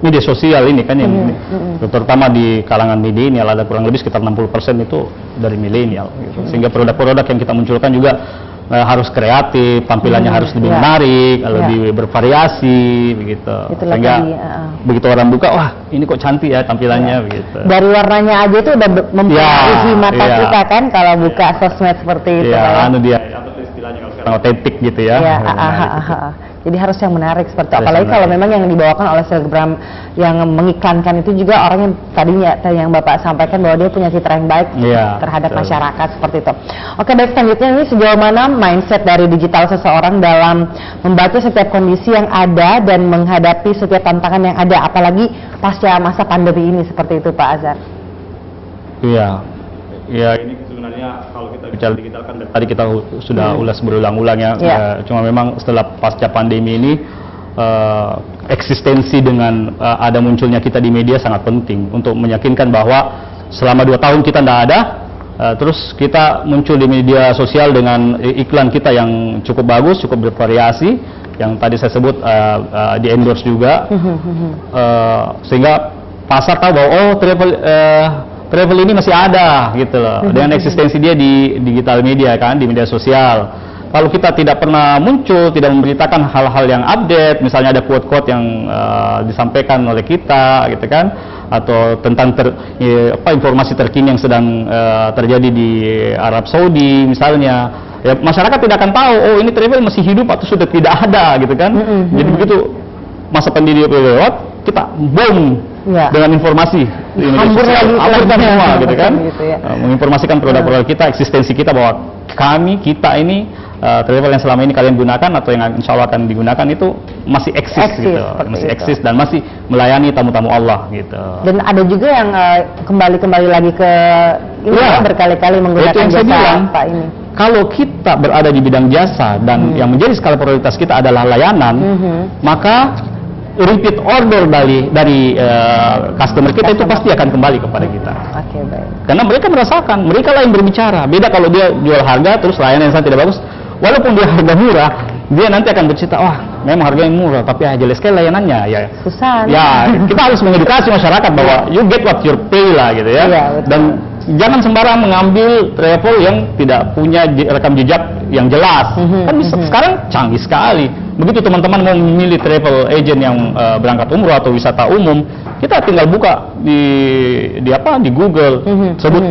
media sosial ini kan, yang terutama di kalangan milenial, ada kurang lebih sekitar 60% itu dari milenial gitu. Sehingga produk-produk yang kita munculkan juga harus kreatif, tampilannya harus lebih menarik, lebih bervariasi begitu. Itulah sehingga tadi, begitu orang buka, wah ini kok cantik ya tampilannya begitu. Dari warnanya aja itu udah mempengaruhi mata kita kan kalau buka sosmed seperti itu. Iya, dia apa tuh istilahnya kalau sekarang otentik gitu ya. Jadi harus yang menarik seperti itu. Apalagi kalau memang yang dibawakan oleh selebgram yang mengiklankan itu juga orang yang tadinya yang Bapak sampaikan bahwa dia punya citra yang baik terhadap masyarakat seperti itu. Oke, baik, selanjutnya ini sejauh mana mindset dari digital seseorang dalam membaca setiap kondisi yang ada dan menghadapi setiap tantangan yang ada, apalagi pasca masa pandemi ini seperti itu, Pak Azhar? Iya, ini sebenarnya kalau kita bicara digital kan tadi kita sudah ulas berulang-ulang ya. Cuma memang setelah pasca pandemi ini eksistensi dengan ada munculnya kita di media sangat penting untuk meyakinkan bahwa selama 2 tahun kita tidak ada, terus kita muncul di media sosial dengan iklan kita yang cukup bagus, cukup bervariasi, yang tadi saya sebut di endorse juga, sehingga pasar tahu bahwa travel ini masih ada gitu loh, dengan eksistensi dia di digital media kan, di media sosial. Kalau kita tidak pernah muncul, tidak memberitakan hal-hal yang update, misalnya ada quote-quote yang disampaikan oleh kita gitu kan, atau tentang informasi terkini yang sedang terjadi di Arab Saudi misalnya, ya masyarakat tidak akan tahu, oh ini travel masih hidup atau sudah tidak ada gitu kan. Jadi begitu masa pandemi lewat, kita boom dengan informasi hambur semua gitu kan, menginformasikan produk-produk kita, eksistensi kita, bahwa kita ini travel yang selama ini kalian gunakan atau yang insya Allah akan digunakan itu masih eksis gitu, masih eksis dan masih melayani tamu-tamu Allah gitu. Dan ada juga yang kembali lagi ke ini berkali-kali menggunakan jasa Pak ini. Kalau kita berada di bidang jasa dan yang menjadi skala prioritas kita adalah layanan, maka repeat order dari customer kita itu pasti akan kembali kepada kita. Baik. Karena mereka merasakan, mereka lah yang berbicara. Beda kalau dia jual harga terus layanan yang tidak bagus, walaupun dia harga murah, dia nanti akan bercerita, wah memang harganya murah, tapi jelas sekali layanannya. Ya, Susah. ya kita harus mengedukasi masyarakat bahwa you get what you pay lah gitu ya. Iya, betul. Dan jangan sembarang mengambil travel yang tidak punya rekam jejak yang jelas. Kan bisa, sekarang canggih sekali. Begitu teman-teman mau memilih travel agent yang berangkat umroh atau wisata umum, kita tinggal buka di Google,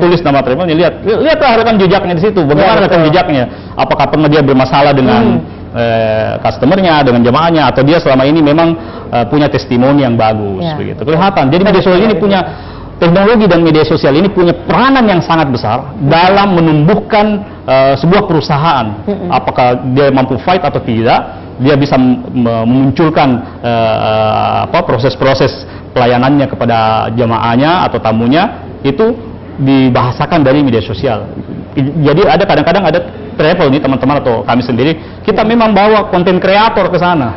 tulis nama travelnya, lihatlah rekam jejaknya di situ. Bagaimana rekam jejaknya? Apakah pernah dia bermasalah dengan customernya, dengan jemaahnya, atau dia selama ini memang punya testimoni yang bagus, begitu. Kelihatan. Jadi media sosial ini punya teknologi dan media sosial ini punya peranan yang sangat besar dalam menumbuhkan sebuah perusahaan. Apakah dia mampu fight atau tidak, dia bisa memunculkan proses-proses pelayanannya kepada jemaahnya atau tamunya, itu dibahasakan dari media sosial. Jadi ada kadang-kadang ada travel nih teman-teman atau kami sendiri, kita memang bawa konten kreator ke sana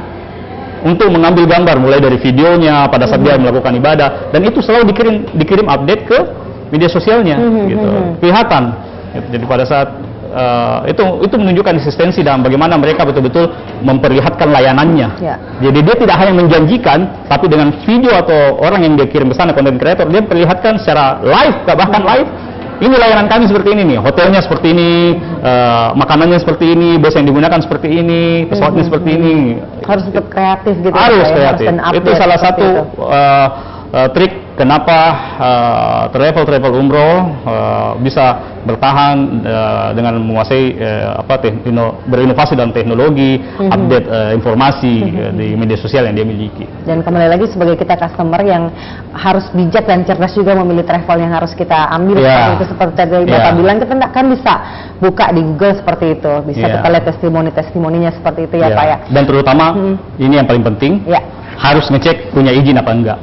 untuk mengambil gambar mulai dari videonya pada saat dia melakukan ibadah, dan itu selalu dikirim update ke media sosialnya, gitu. Kelihatan. Jadi pada saat itu menunjukkan eksistensi dan bagaimana mereka betul-betul memperlihatkan layanannya. Jadi dia tidak hanya menjanjikan, tapi dengan video atau orang yang dia kirim ke sana, konten kreator, dia perlihatkan secara live, bahkan live. Ini layanan kami seperti ini nih, hotelnya seperti ini, makanannya seperti ini, bus yang digunakan seperti ini, pesawatnya seperti ini. Harus tetap kreatif gitu. Harus kreatif. Itu salah satu trik kenapa travel umroh bisa bertahan dengan menguasai berinovasi dalam teknologi, update informasi di media sosial yang dia miliki. Dan kembali lagi sebagai kita customer yang harus bijak dan cerdas juga memilih travel yang harus kita ambil. Seperti tadi Bapak bilang, kita kan bisa buka di Google seperti itu, bisa kita lihat testimoninya seperti itu ya Pak ya. Dan terutama ini yang paling penting, harus ngecek punya izin apa enggak.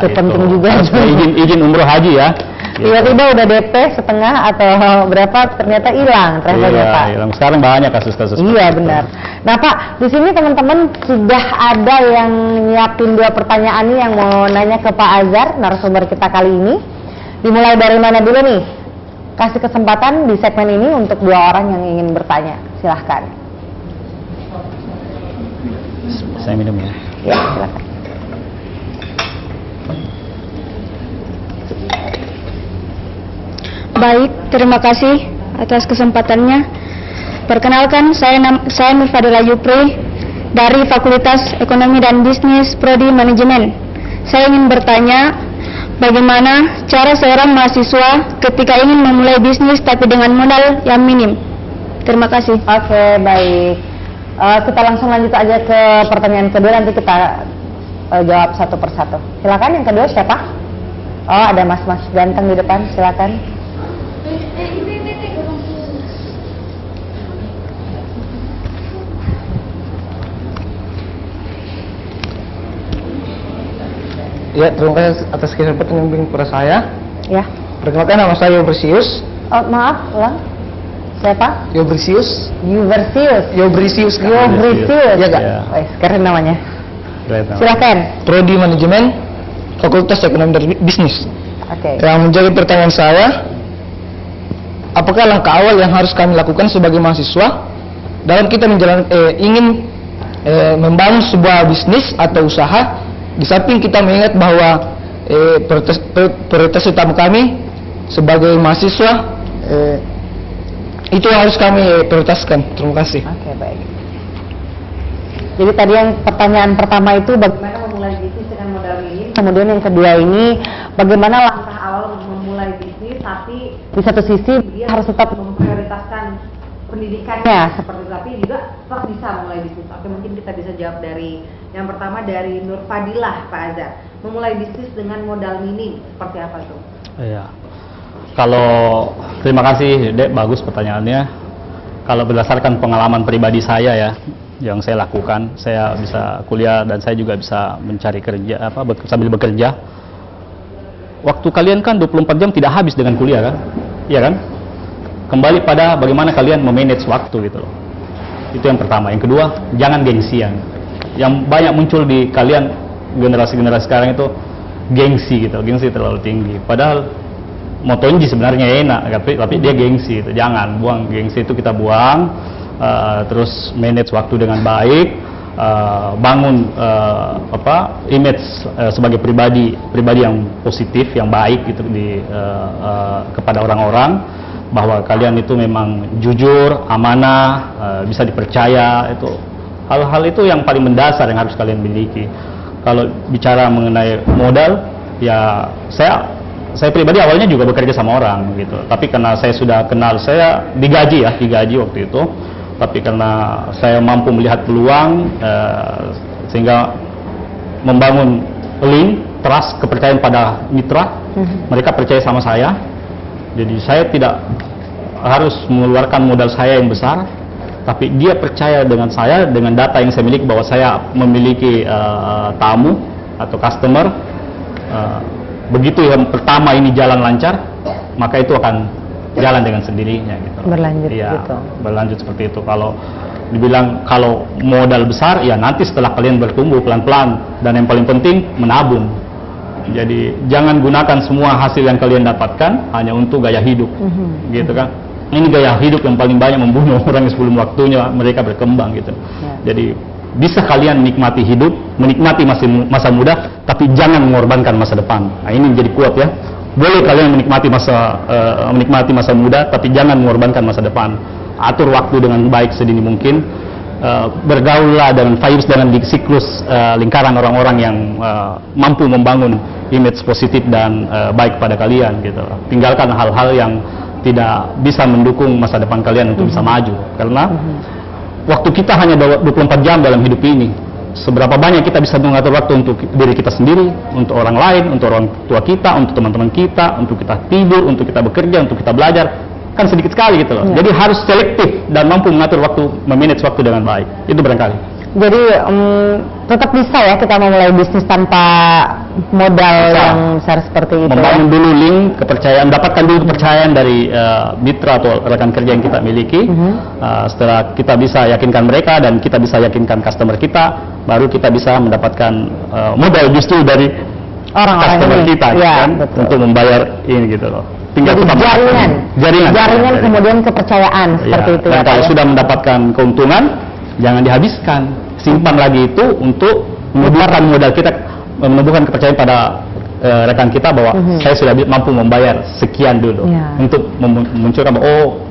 Itu penting juga. Harus punya izin umroh haji ya. Tiba-tiba udah DP setengah atau berapa ternyata hilang travelnya Pak. Hilang. Sekarang banyak kasus-kasus. Iya benar. Nah Pak, di sini teman-teman sudah ada yang nyiapin 2 pertanyaan nih yang mau nanya ke Pak Azhar, narasumber kita kali ini. Dimulai dari mana dulu nih? Kasih kesempatan di segmen ini untuk 2 orang yang ingin bertanya. Silahkan. Saya minum ya. Ya, silakan. Baik, terima kasih atas kesempatannya. Perkenalkan, saya Nur Fadila Yupri dari Fakultas Ekonomi dan Bisnis Prodi Manajemen. Saya ingin bertanya, bagaimana cara seorang mahasiswa ketika ingin memulai bisnis tapi dengan modal yang minim? Terima kasih. Oke, baik. Kita langsung lanjut aja ke pertanyaan kedua, nanti kita jawab satu persatu. Silakan, yang kedua siapa? Oh, ada mas-mas ganteng di depan, silakan. Ya, terima kasih atas kesempatan yang berikan kepada saya. Ya. Perkenalkan, nama saya Yobrisius. Oh, maaf, ulang. Siapa? Yobrisius. Yobrisius. Yobrisius. Yobrisius. Iya, Kak. Wih, keren namanya. Silakan. Prodi Manajemen, Fakultas Ekonomi dan Bisnis. Oke. Yang menjadi pertanyaan saya, apakah langkah awal yang harus kami lakukan sebagai mahasiswa dalam kita ingin membangun sebuah bisnis atau usaha, di samping kita mengingat bahwa prioritas utama kami sebagai mahasiswa itu yang harus kami prioritaskan. Terima kasih. Oke, baik. Jadi tadi yang pertanyaan pertama itu bagaimana memulai bisnis dengan modal minim. Kemudian yang kedua ini bagaimana langkah awal untuk memulai bisnis, tapi di satu sisi dia harus tetap memprioritaskan pendidikannya seperti itu, tapi juga tetap bisa memulai bisnis. Oke, mungkin kita bisa jawab dari yang pertama dari Nur Fadilah, Pak Azhar. Memulai bisnis dengan modal minim seperti apa tuh? Iya. Kalau terima kasih Dek, bagus pertanyaannya. Kalau berdasarkan pengalaman pribadi saya ya, yang saya lakukan, saya bisa kuliah dan saya juga bisa mencari kerja sambil bekerja. Waktu kalian kan 24 jam tidak habis dengan kuliah kan? Iya kan? Kembali pada bagaimana kalian memanage waktu gitu loh. Itu yang pertama. Yang kedua, jangan gengsian. Yang banyak muncul di kalian generasi-generasi sekarang itu gengsi gitu, gengsi terlalu tinggi. Padahal motonji sebenarnya enak, tapi dia gengsi itu. Jangan buang gengsi itu, kita buang. terus manage waktu dengan baik, bangun image sebagai pribadi yang positif, yang baik gitu kepada orang-orang, bahwa kalian itu memang jujur, amanah, bisa dipercaya. Itu hal-hal itu yang paling mendasar yang harus kalian miliki. Kalau bicara mengenai modal, ya saya pribadi awalnya juga bekerja sama orang gitu, tapi karena saya sudah kenal, saya digaji waktu itu, tapi karena saya mampu melihat peluang, sehingga membangun link, trust, kepercayaan pada mitra, mereka percaya sama saya, jadi saya tidak harus mengeluarkan modal saya yang besar, tapi dia percaya dengan saya, dengan data yang saya miliki, bahwa saya memiliki tamu atau customer. Begitu yang pertama ini jalan lancar, maka itu akan jalan dengan sendirinya gitu. Berlanjut ya, gitu. Berlanjut seperti itu. Kalau dibilang kalau modal besar, ya nanti setelah kalian bertumbuh pelan-pelan, dan yang paling penting menabung. Jadi jangan gunakan semua hasil yang kalian dapatkan hanya untuk gaya hidup, gitu kan. Ini gaya hidup yang paling banyak membunuh orang sebelum waktunya mereka berkembang gitu. Jadi bisa kalian menikmati hidup, menikmati masa muda, tapi jangan mengorbankan masa depan. Nah, ini menjadi kuat ya. Boleh kalian menikmati masa muda, tapi jangan mengorbankan masa depan. Atur waktu dengan baik sedini mungkin. Bergaullah dengan vibes, dengan siklus lingkaran orang-orang yang mampu membangun image positif dan baik pada kalian gitu. Tinggalkan hal-hal yang tidak bisa mendukung masa depan kalian untuk bisa maju, karena waktu kita hanya 24 jam dalam hidup ini. Seberapa banyak kita bisa mengatur waktu untuk diri kita sendiri, untuk orang lain, untuk orang tua kita, untuk teman-teman kita, untuk kita tidur, untuk kita bekerja, untuk kita belajar, kan sedikit sekali gitu loh. Jadi harus selektif dan mampu mengatur waktu, memanage waktu dengan baik. Itu barangkali. Jadi tetap bisa ya kita memulai bisnis tanpa modal yang besar seperti itu. Membangun dulu link kepercayaan, dapatkan dulu kepercayaan dari mitra atau rekan kerja yang kita miliki. Setelah kita bisa yakinkan mereka dan kita bisa yakinkan customer kita, baru kita bisa mendapatkan modal justru dari orang-orang customer ini. kita Ya, kan, untuk membayar ini gitu loh. Tinggal jadi jaringan kemudian kepercayaan seperti itu. Dan ya, kalau Pak, sudah mendapatkan keuntungan, jangan dihabiskan, simpan lagi itu untuk menumbuhkan modal kita, menumbuhkan kepercayaan pada rekan kita bahwa saya sudah mampu membayar sekian dulu, untuk memunculkan bahwa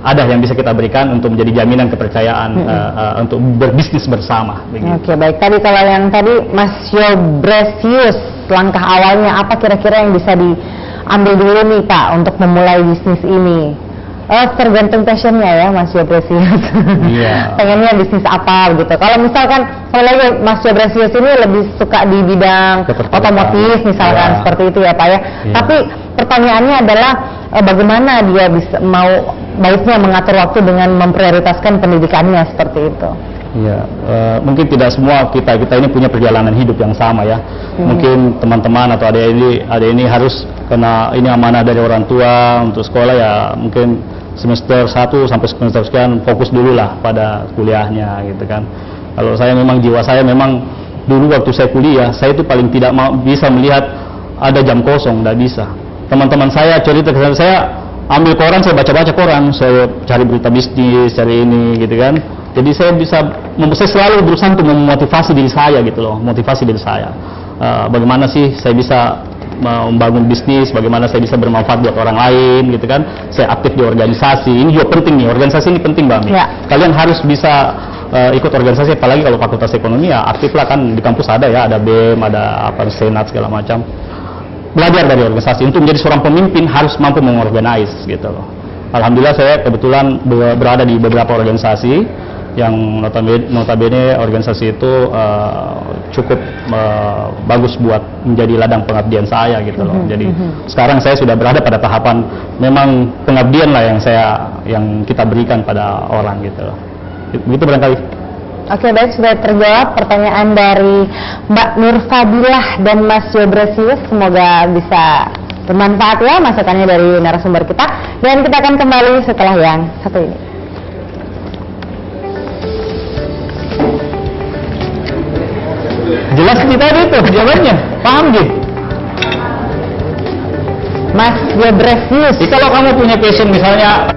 ada yang bisa kita berikan untuk menjadi jaminan kepercayaan untuk berbisnis bersama. Oke, baik. Tadi kalau yang tadi Mas Yobresius, langkah awalnya apa kira-kira yang bisa diambil dulu nih Pak untuk memulai bisnis ini? Tergantung passionnya ya Mas Yobresius. Pengennya bisnis apa gitu. Kalau misalkan Mas Yobresius ini lebih suka di bidang otomotif misalkan, seperti itu ya Pak ya. Tapi pertanyaannya adalah bagaimana dia bisa baiknya mengatur waktu dengan memprioritaskan pendidikannya seperti itu. Iya, mungkin tidak semua kita ini punya perjalanan hidup yang sama ya. Mungkin teman-teman atau adik ini harus, karena ini amanah dari orang tua untuk sekolah ya, mungkin semester 1 sampai semester sekian fokus dulu lah pada kuliahnya gitu kan. Kalau saya memang jiwa saya memang dulu waktu saya kuliah, saya itu paling tidak bisa melihat ada jam kosong, tidak bisa. Teman-teman saya cerita ke saya, ambil koran, saya baca-baca koran, saya cari berita bisnis, cari ini gitu kan. Jadi saya selalu berusaha untuk memotivasi diri saya gitu loh, motivasi diri saya. Bagaimana sih saya bisa membangun bisnis, bagaimana saya bisa bermanfaat buat orang lain gitu kan. Saya aktif di organisasi, ini juga penting nih, organisasi ini penting banget. Kalian harus bisa ikut organisasi, apalagi kalau fakultas ekonomi ya aktif lah kan, di kampus ada ya, ada BEM, ada apa, senat segala macam. Belajar dari organisasi, untuk menjadi seorang pemimpin harus mampu mengorganize gitu loh. Alhamdulillah saya kebetulan berada di beberapa organisasi yang notabene organisasi itu cukup bagus buat menjadi ladang pengabdian saya gitu loh. Jadi sekarang saya sudah berada pada tahapan memang pengabdian lah yang kita berikan pada orang gitu loh. Begitu barangkali. Oke, baik, sudah terjawab pertanyaan dari Mbak Nurfadilah dan Mas Yobresius. Semoga bisa bermanfaat ya masukannya dari narasumber kita. Dan kita akan kembali setelah yang satu ini. Jelas kita itu jawabannya, paham gitu? Mas Yobresius. Jadi kalau kamu punya passion misalnya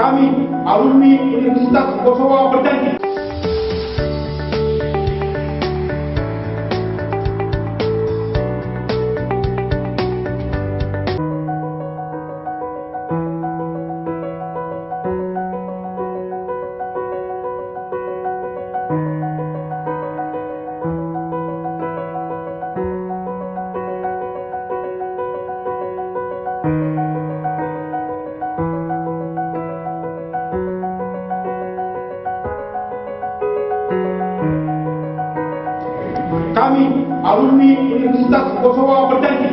Kami, alumni Universitas Kosovo berjanji. Kami, alumni Universitas Kosovo berjanji.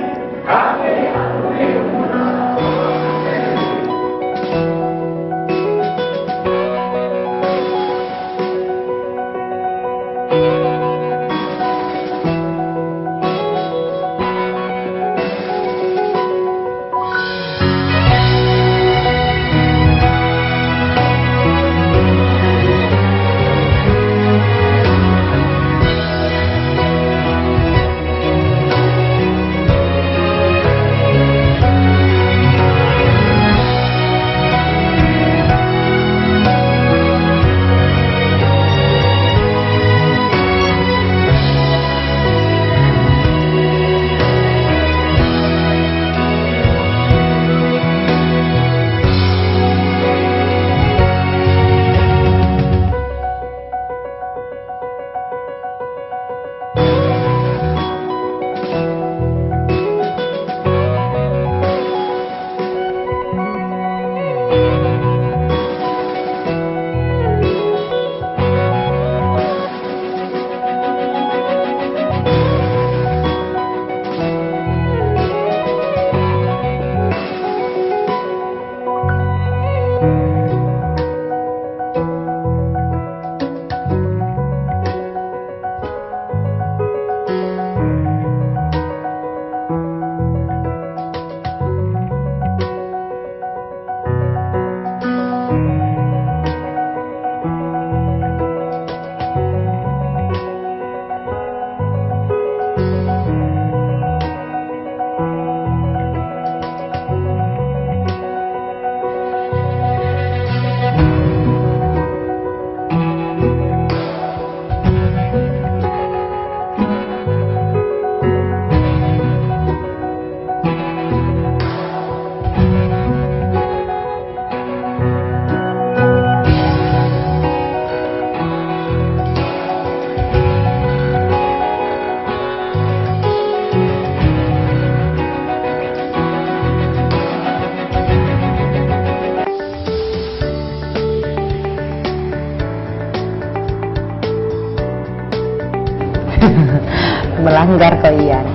Melanggar kok Ian.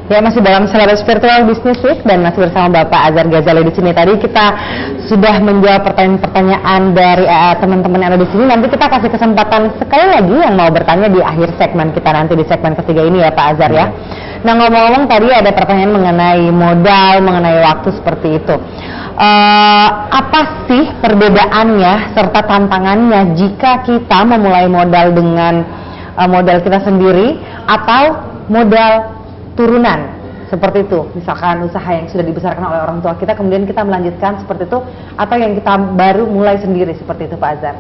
Ya, masih dalam Selebes Virtual Business Week dan masih bersama Bapak Azhar Ghazali di sini. Tadi kita sudah menjawab pertanyaan-pertanyaan dari teman-teman yang ada di sini. Nanti kita kasih kesempatan sekali lagi yang mau bertanya di akhir segmen kita nanti di segmen ketiga ini ya Pak Azhar ya. Nah, ngomong-ngomong tadi ada pertanyaan mengenai modal, mengenai waktu seperti itu. Apa sih perbedaannya serta tantangannya jika kita memulai modal dengan modal kita sendiri atau modal turunan seperti itu, misalkan usaha yang sudah dibesarkan oleh orang tua kita kemudian kita melanjutkan seperti itu, atau yang kita baru mulai sendiri seperti itu Pak Azhar?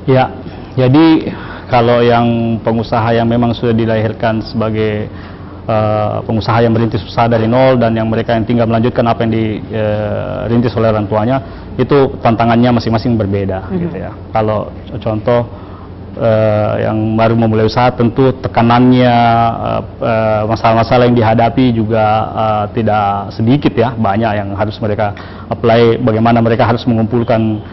Ya, jadi kalau yang pengusaha yang memang sudah dilahirkan sebagai pengusaha yang merintis usaha dari nol dan yang mereka yang tinggal melanjutkan apa yang dirintis oleh orang tuanya, itu tantangannya masing-masing berbeda gitu ya. Kalau contoh yang baru memulai usaha tentu tekanannya, masalah-masalah yang dihadapi juga tidak sedikit ya, banyak yang harus mereka apply, bagaimana mereka harus mengumpulkan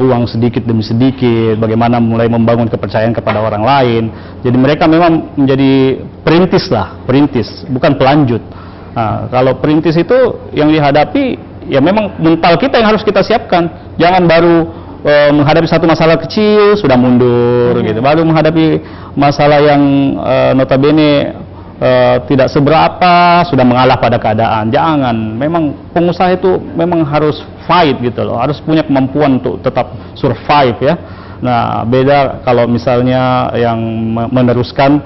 uang sedikit demi sedikit, bagaimana mulai membangun kepercayaan kepada orang lain. Jadi mereka memang menjadi perintis lah, perintis, bukan pelanjut. Nah, kalau perintis itu yang dihadapi ya memang mental kita yang harus kita siapkan, jangan baru menghadapi satu masalah kecil sudah mundur gitu, baru menghadapi masalah yang notabene tidak seberapa sudah mengalah pada keadaan. Jangan, memang pengusaha itu memang harus fight gitu loh, harus punya kemampuan untuk tetap survive ya. Nah, beda kalau misalnya yang meneruskan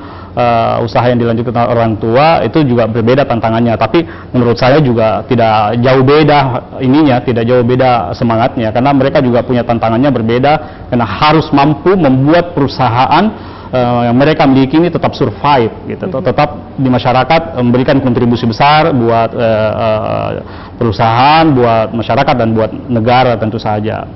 usaha yang dilanjutkan orang tua, itu juga berbeda tantangannya. Tapi menurut saya juga tidak jauh beda ininya, tidak jauh beda semangatnya, karena mereka juga punya tantangannya berbeda, karena harus mampu membuat perusahaan yang mereka miliki ini tetap survive gitu, tetap di masyarakat memberikan kontribusi besar buat perusahaan, buat masyarakat dan buat negara tentu saja.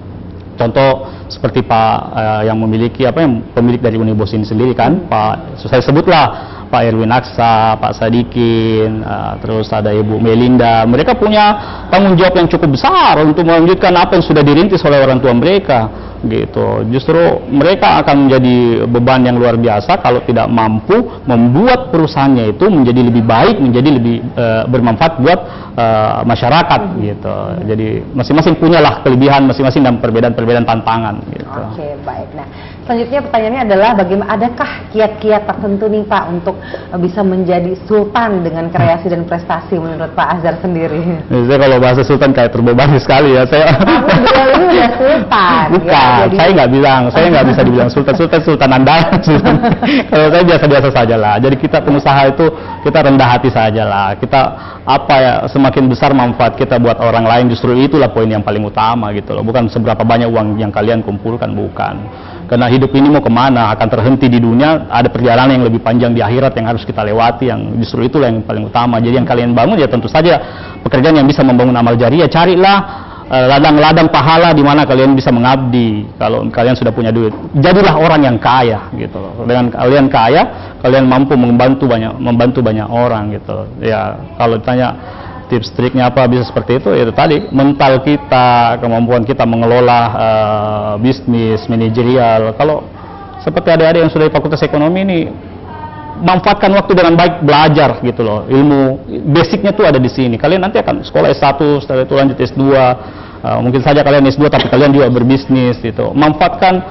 Contoh seperti Pak yang memiliki yang pemilik dari Unibos ini sendiri kan, Pak, saya sebutlah Pak Erwin Aksa, Pak Sadikin, terus ada Ibu Melinda. Mereka punya tanggung jawab yang cukup besar untuk melanjutkan apa yang sudah dirintis oleh orang tua mereka gitu. Justru mereka akan menjadi beban yang luar biasa kalau tidak mampu membuat perusahaannya itu menjadi lebih baik, menjadi lebih bermanfaat buat masyarakat gitu. Jadi masing-masing punyalah kelebihan masing-masing dan perbedaan-perbedaan tantangan gitu. Oke, baik. Nah, selanjutnya pertanyaannya adalah bagaimana, adakah kiat-kiat tertentu nih Pak untuk bisa menjadi sultan dengan kreasi dan prestasi menurut Pak Azhar sendiri? Saya kalau bahasa sultan kayak terbebani sekali ya. Saya beliau ini udah sultan. Bukan, ya, saya nggak bilang, saya nggak bisa dibilang sultan andalan. Kalau saya biasa-biasa saja lah. Jadi kita pengusaha itu kita rendah hati saja lah. Kita semakin besar manfaat kita buat orang lain, justru itulah poin yang paling utama gitu loh. Bukan seberapa banyak uang yang kalian kumpulkan, bukan. Karena hidup ini mau kemana, akan terhenti di dunia, ada perjalanan yang lebih panjang di akhirat yang harus kita lewati, yang justru itulah yang paling utama. Jadi yang kalian bangun ya tentu saja pekerjaan yang bisa membangun amal jariah. Carilah ladang-ladang pahala di mana kalian bisa mengabdi. Kalau kalian sudah punya duit, jadilah orang yang kaya gitu loh. Dengan kalian kaya, kalian mampu membantu banyak orang gitu. Ya, kalau ditanya tips triknya apa bisa seperti itu, itu tadi mental kita, kemampuan kita mengelola bisnis, manajerial. Kalau seperti adik-adik yang sudah di Fakultas Ekonomi ini, manfaatkan waktu dengan baik, belajar gitu loh. Ilmu basicnya tuh ada di sini. Kalian nanti akan sekolah S1, setelah itu lanjut S2. Mungkin saja kalian S2 tapi kalian juga berbisnis gitu. Manfaatkan,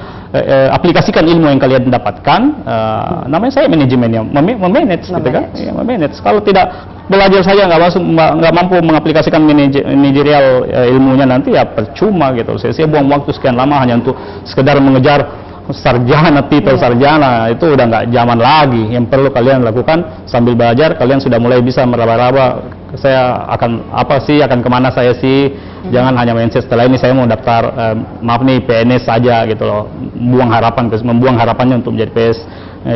aplikasikan ilmu yang kalian dapatkan. Namanya saya manajemen ya, memanage gitu kan. Ya, memanage. Kalau tidak belajar saja nggak mampu mengaplikasikan manajerial ilmunya, nanti ya percuma gitu. Saya buang waktu sekian lama hanya untuk sekedar mengejar sarjana, titel sarjana, itu udah nggak zaman lagi. Yang perlu kalian lakukan sambil belajar, kalian sudah mulai bisa meraba-raba, saya akan apa sih, akan kemana saya sih. Jangan hanya mindset setelah ini saya mau daftar maaf nih PNS saja gitu loh, membuang harapannya untuk menjadi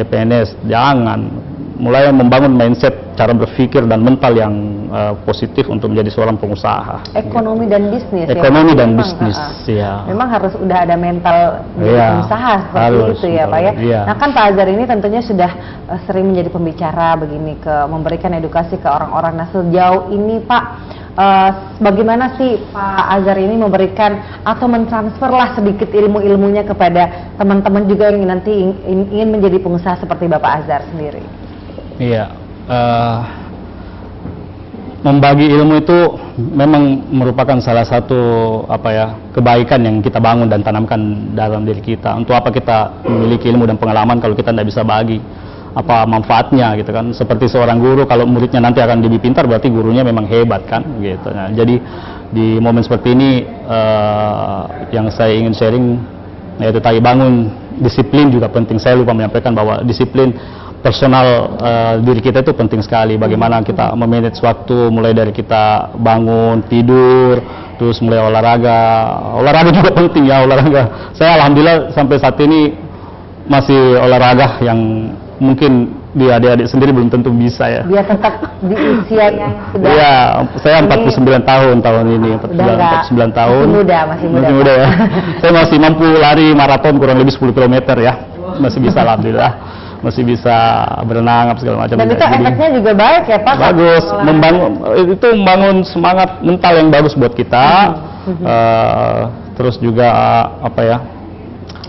PNS. Jangan. Mulai membangun mindset, cara berpikir dan mental yang positif untuk menjadi seorang pengusaha. Ekonomi dan bisnis. Ekonomi dan bisnis, ya. Memang harus udah ada mental pengusaha seperti itu ya Pak ya. Iya. Nah kan Pak Azhar ini tentunya sudah sering menjadi pembicara begini, memberikan edukasi ke orang-orang. Nah sejauh ini Pak, bagaimana sih Pak Azhar ini memberikan atau mentransferlah sedikit ilmu-ilmunya kepada teman-teman juga yang nanti ingin menjadi pengusaha seperti Bapak Azhar sendiri? Iya, membagi ilmu itu memang merupakan salah satu kebaikan yang kita bangun dan tanamkan dalam diri kita. Untuk apa kita memiliki ilmu dan pengalaman kalau kita tidak bisa bagi apa manfaatnya gitu kan? Seperti seorang guru, kalau muridnya nanti akan lebih pintar, berarti gurunya memang hebat kan gitu. Nah, jadi di momen seperti ini yang saya ingin sharing yaitu tadi, bangun disiplin juga penting. Saya lupa menyampaikan bahwa disiplin personal diri kita itu penting sekali. Bagaimana kita memanage waktu, mulai dari kita bangun, tidur, terus mulai olahraga juga penting ya. Olahraga, saya alhamdulillah sampai saat ini masih olahraga yang mungkin di adik-adik sendiri belum tentu bisa ya. Biar tetap di usia yang sudah. Iya, saya 49 tahun ini, 49 tahun. Masih muda ya. Saya masih mampu lari maraton kurang lebih 10 km ya. Masih bisa alhamdulillah. Masih bisa berenang apa segala macam. Dan itu efeknya juga baik ya Pak? Bagus, membangun semangat mental yang bagus buat kita. Terus juga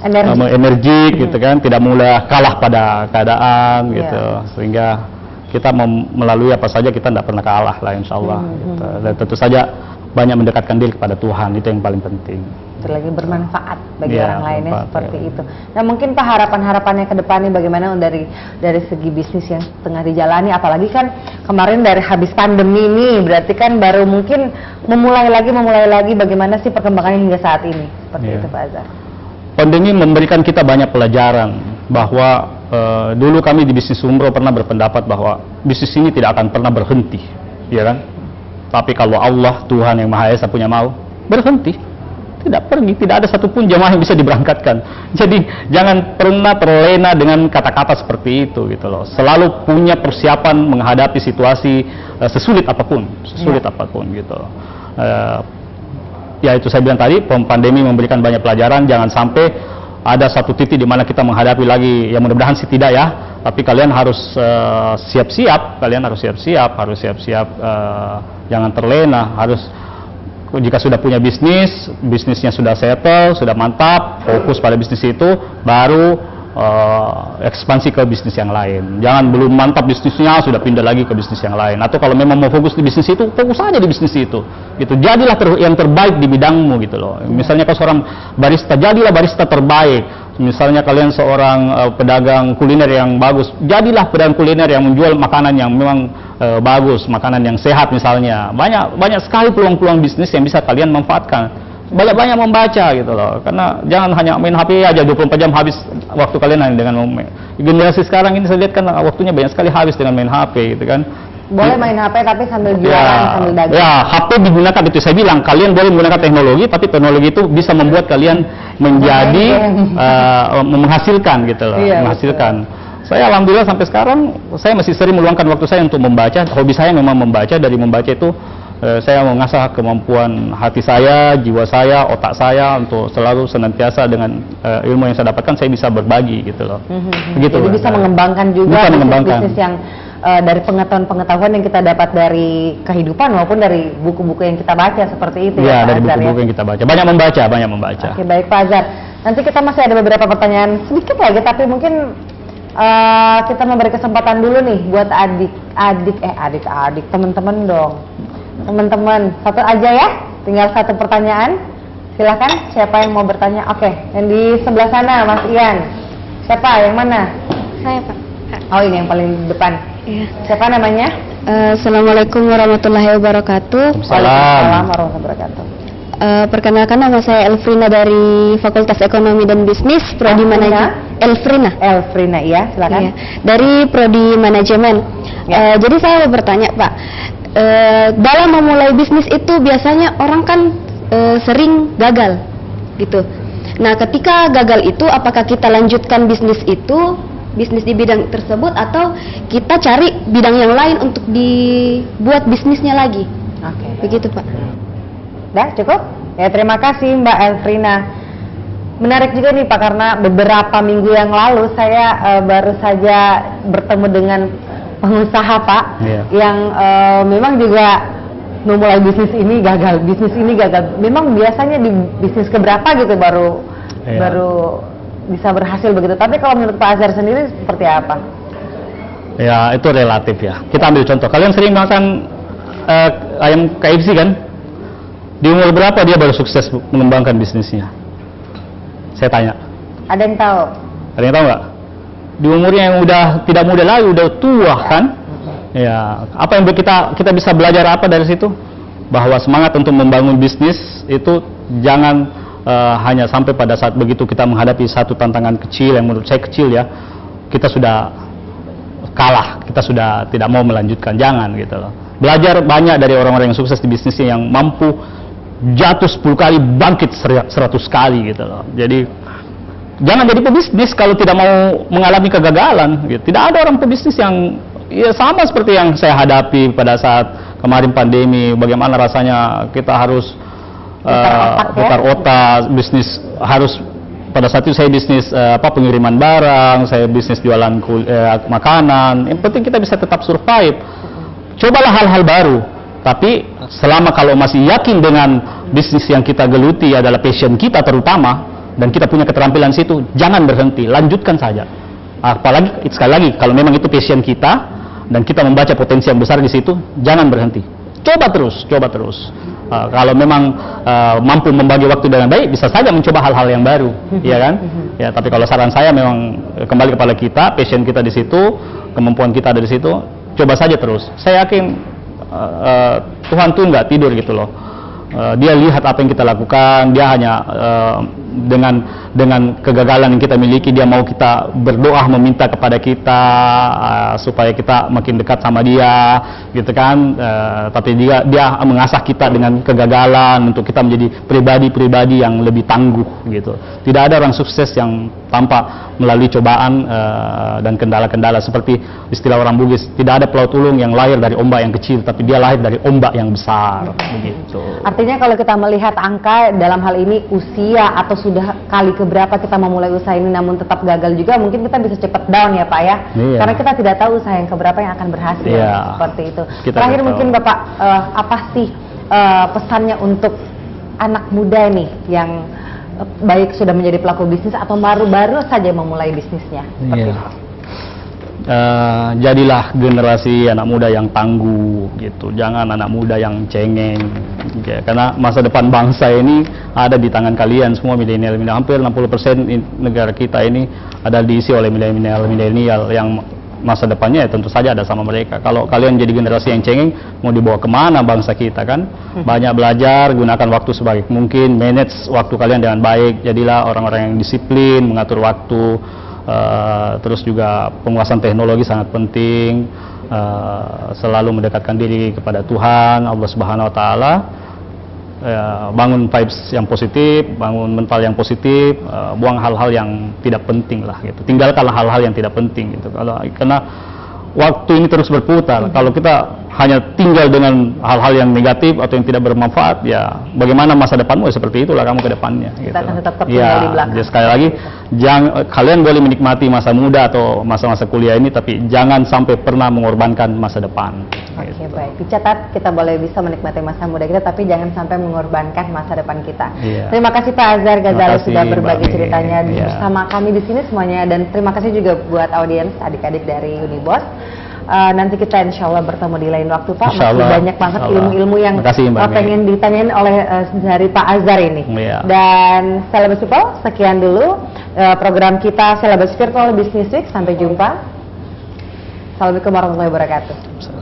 energi gitu kan, tidak mudah kalah pada keadaan gitu, sehingga kita melalui apa saja kita tidak pernah kalah lah insya Allah. Gitu. Dan tentu saja banyak mendekatkan diri kepada Tuhan, itu yang paling penting. Itu lagi bermanfaat bagi Iya, orang lainnya bermanfaat, seperti ya. itu. Nah mungkin Pak harapannya ke depannya bagaimana dari segi bisnis yang tengah dijalani, apalagi kan kemarin dari habis pandemi ini berarti kan baru mungkin memulai lagi bagaimana sih perkembangannya hingga saat ini seperti Iya. itu Pak Azhar. Pandemi memberikan kita banyak pelajaran bahwa dulu kami di bisnis umroh pernah berpendapat bahwa bisnis ini tidak akan pernah berhenti, ya kan? Tapi kalau Allah Tuhan yang Maha Esa punya mau, berhenti. Tidak pergi, tidak ada satupun jemaah yang bisa diberangkatkan. Jadi jangan pernah terlena dengan kata-kata seperti itu gitu loh. Selalu punya persiapan menghadapi situasi sesulit apapun gitu. Ya itu saya bilang tadi, pandemi memberikan banyak pelajaran. Jangan sampai ada satu titik di mana kita menghadapi lagi, ya mudah-mudahan sih tidak ya. Tapi kalian harus siap-siap, jangan terlena, jika sudah punya bisnisnya sudah settle, sudah mantap, fokus pada bisnis itu, baru ekspansi ke bisnis yang lain. Jangan belum mantap bisnisnya sudah pindah lagi ke bisnis yang lain. Atau kalau memang mau fokus di bisnis itu, fokus aja di bisnis itu. Gitu. Jadilah yang terbaik di bidangmu gitu loh. Misalnya kalau seorang barista, jadilah barista terbaik. Misalnya kalian seorang pedagang kuliner yang bagus, jadilah pedagang kuliner yang menjual makanan yang memang bagus, makanan yang sehat misalnya. Banyak sekali peluang-peluang bisnis yang bisa kalian manfaatkan. Banyak membaca gitu loh. Karena jangan hanya main HP aja 24 jam habis waktu kalian hanya dengan generasi sekarang ini saya lihat kan waktunya banyak sekali habis dengan main HP gitu kan. Boleh main HP tapi sambil jualan, sambil dagang. Ya, HP digunakan itu saya bilang, kalian boleh menggunakan teknologi, tapi teknologi itu bisa membuat kalian menjadi menghasilkan gitu loh, Iya, menghasilkan. Saya alhamdulillah sampai sekarang saya masih sering meluangkan waktu saya untuk membaca. Hobi saya memang membaca. Dari membaca itu saya mengasah kemampuan hati saya, jiwa saya, otak saya untuk selalu senantiasa dengan ilmu yang saya dapatkan saya bisa berbagi gitu loh. Begitu. Jadi bisa mengembangkan juga bisnis yang dari pengetahuan yang kita dapat dari kehidupan maupun dari buku-buku yang kita baca seperti itu ya. Ya, Dari buku-buku yang kita baca. Banyak membaca. Oke, baik Pak Azhar. Nanti kita masih ada beberapa pertanyaan sedikit lagi, tapi mungkin kita memberi kesempatan dulu nih buat adik-adik, teman-teman dong. Teman-teman, satu aja ya, tinggal satu pertanyaan. Silakan, siapa yang mau bertanya? Oke, yang di sebelah sana, Mas Ian. Siapa? Yang mana? Saya Pak. Oh, ini yang paling depan. Iya. Siapa namanya? Assalamualaikum warahmatullahi wabarakatuh. Waalaikumsalam warahmatullahi wabarakatuh. Perkenalkan, nama saya Elfrina dari Fakultas Ekonomi dan Bisnis, Prodi Manajemen. Elfrina, iya, silakan. Iya. Dari Prodi Manajemen. Ya. Jadi saya mau bertanya, Pak. Dalam memulai bisnis itu biasanya orang kan sering gagal, gitu. Nah, ketika gagal itu, apakah kita lanjutkan bisnis di bidang tersebut, atau kita cari bidang yang lain untuk dibuat bisnisnya lagi? Oke. Begitu, Pak. Dah cukup? Ya, terima kasih Mbak Elfrina. Menarik juga nih Pak, karena beberapa minggu yang lalu saya baru saja bertemu dengan pengusaha Pak yang memang juga memulai bisnis ini gagal. Memang biasanya di bisnis keberapa gitu baru bisa berhasil begitu. Tapi kalau menurut Pak Azhar sendiri seperti apa? Ya, itu relatif ya. Kita ambil contoh. Kalian sering makan ayam KFC kan? Di umur berapa dia baru sukses mengembangkan bisnisnya? Saya tanya. Ada yang tahu? Ada yang tahu nggak? Di umurnya yang udah tidak muda lagi, udah tua kan? Ya. Apa yang kita bisa belajar apa dari situ? Bahwa semangat untuk membangun bisnis itu jangan hanya sampai pada saat begitu kita menghadapi satu tantangan kecil yang menurut saya kecil ya, kita sudah kalah, kita sudah tidak mau melanjutkan. Jangan gitu loh. Belajar banyak dari orang-orang yang sukses di bisnisnya yang mampu jatuh 10 kali, bangkit 100 kali gitu loh. Jadi jangan jadi pebisnis kalau tidak mau mengalami kegagalan gitu. Tidak ada orang pebisnis yang ya sama seperti yang saya hadapi pada saat kemarin pandemi. Bagaimana rasanya kita harus putar otak, bisnis harus pada saat itu saya bisnis pengiriman barang, saya bisnis jualan makanan. Yang penting kita bisa tetap survive. Cobalah hal-hal baru. Tapi selama kalau masih yakin dengan bisnis yang kita geluti adalah passion kita terutama, dan kita punya keterampilan situ, jangan berhenti, lanjutkan saja. Apalagi sekali lagi kalau memang itu passion kita dan kita membaca potensi yang besar di situ, jangan berhenti. Coba terus. Kalau memang mampu membagi waktu dengan baik, bisa saja mencoba hal-hal yang baru, ya kan? Ya, tapi kalau saran saya memang kembali kepada kita, passion kita di situ, kemampuan kita ada di situ, coba saja terus. Saya yakin Tuhan tuh nggak tidur gitu loh. Dia lihat apa yang kita lakukan, dia hanya dengan kegagalan yang kita miliki, dia mau kita berdoa meminta kepada kita supaya kita makin dekat sama dia, gitu kan. Tapi dia mengasah kita dengan kegagalan untuk kita menjadi pribadi-pribadi yang lebih tangguh, gitu. Tidak ada orang sukses yang tanpa melalui cobaan dan kendala-kendala. Seperti istilah orang Bugis, tidak ada pelaut ulung yang lahir dari ombak yang kecil, tapi dia lahir dari ombak yang besar, begitu. Artinya kalau kita melihat angka dalam hal ini usia atau sudah kali keberapa kita memulai usaha ini namun tetap gagal juga, mungkin kita bisa cepat down ya Pak ya. Iya. Karena kita tidak tahu usaha yang keberapa yang akan berhasil, Iya. seperti itu. Kita Terakhir tidak mungkin tahu. Bapak, apa sih pesannya untuk anak muda nih yang baik sudah menjadi pelaku bisnis atau baru-baru saja memulai bisnisnya? Seperti Iya. itu. Jadilah generasi anak muda yang tangguh, gitu. Jangan anak muda yang cengeng, ya, karena masa depan bangsa ini ada di tangan kalian semua, milenial. Hampir 60% negara kita ini ada diisi oleh milenial yang masa depannya ya tentu saja ada sama mereka. Kalau kalian jadi generasi yang cengeng, mau dibawa kemana bangsa kita kan? Banyak belajar, gunakan waktu sebaik mungkin, manage waktu kalian dengan baik. Jadilah orang-orang yang disiplin, mengatur waktu. Terus juga penguasaan teknologi sangat penting, selalu mendekatkan diri kepada Tuhan, Allah Subhanahu Wa Taala, bangun vibes yang positif, bangun mental yang positif, buang hal-hal yang tidak penting lah, gitu. Tinggalkanlah hal-hal yang tidak penting, gitu. Karena waktu ini terus berputar. Kalau kita hanya tinggal dengan hal-hal yang negatif atau yang tidak bermanfaat, ya bagaimana masa depanmu? Seperti itulah kamu ke depannya. Kita Gitu. akan tetap tertinggal di belakang. Jadi sekali lagi, kalian boleh menikmati masa muda atau masa-masa kuliah ini, tapi jangan sampai pernah mengorbankan masa depan. Oke, baik. Dicatat, kita boleh bisa menikmati masa muda kita, tapi jangan sampai mengorbankan masa depan kita. Iya. Terima kasih Pak Azhar Ghazali Terima kasih, sudah berbagi Mbak Mi. ceritanya Iya. bersama kami di sini semuanya, dan terima kasih juga buat audiens adik-adik dari Unibos. Nanti kita insya Allah bertemu di lain waktu Pak. Insya Masih Allah. banyak banget Insya Allah. ilmu-ilmu yang Terima kasih, Mbak Mi. pengen ditanyain oleh dari Pak Azhar ini. Iya. Dan Celebrity People, sekian dulu program kita Celebrity Virtual Business Week. Sampai jumpa. Assalamualaikum warahmatullahi wabarakatuh.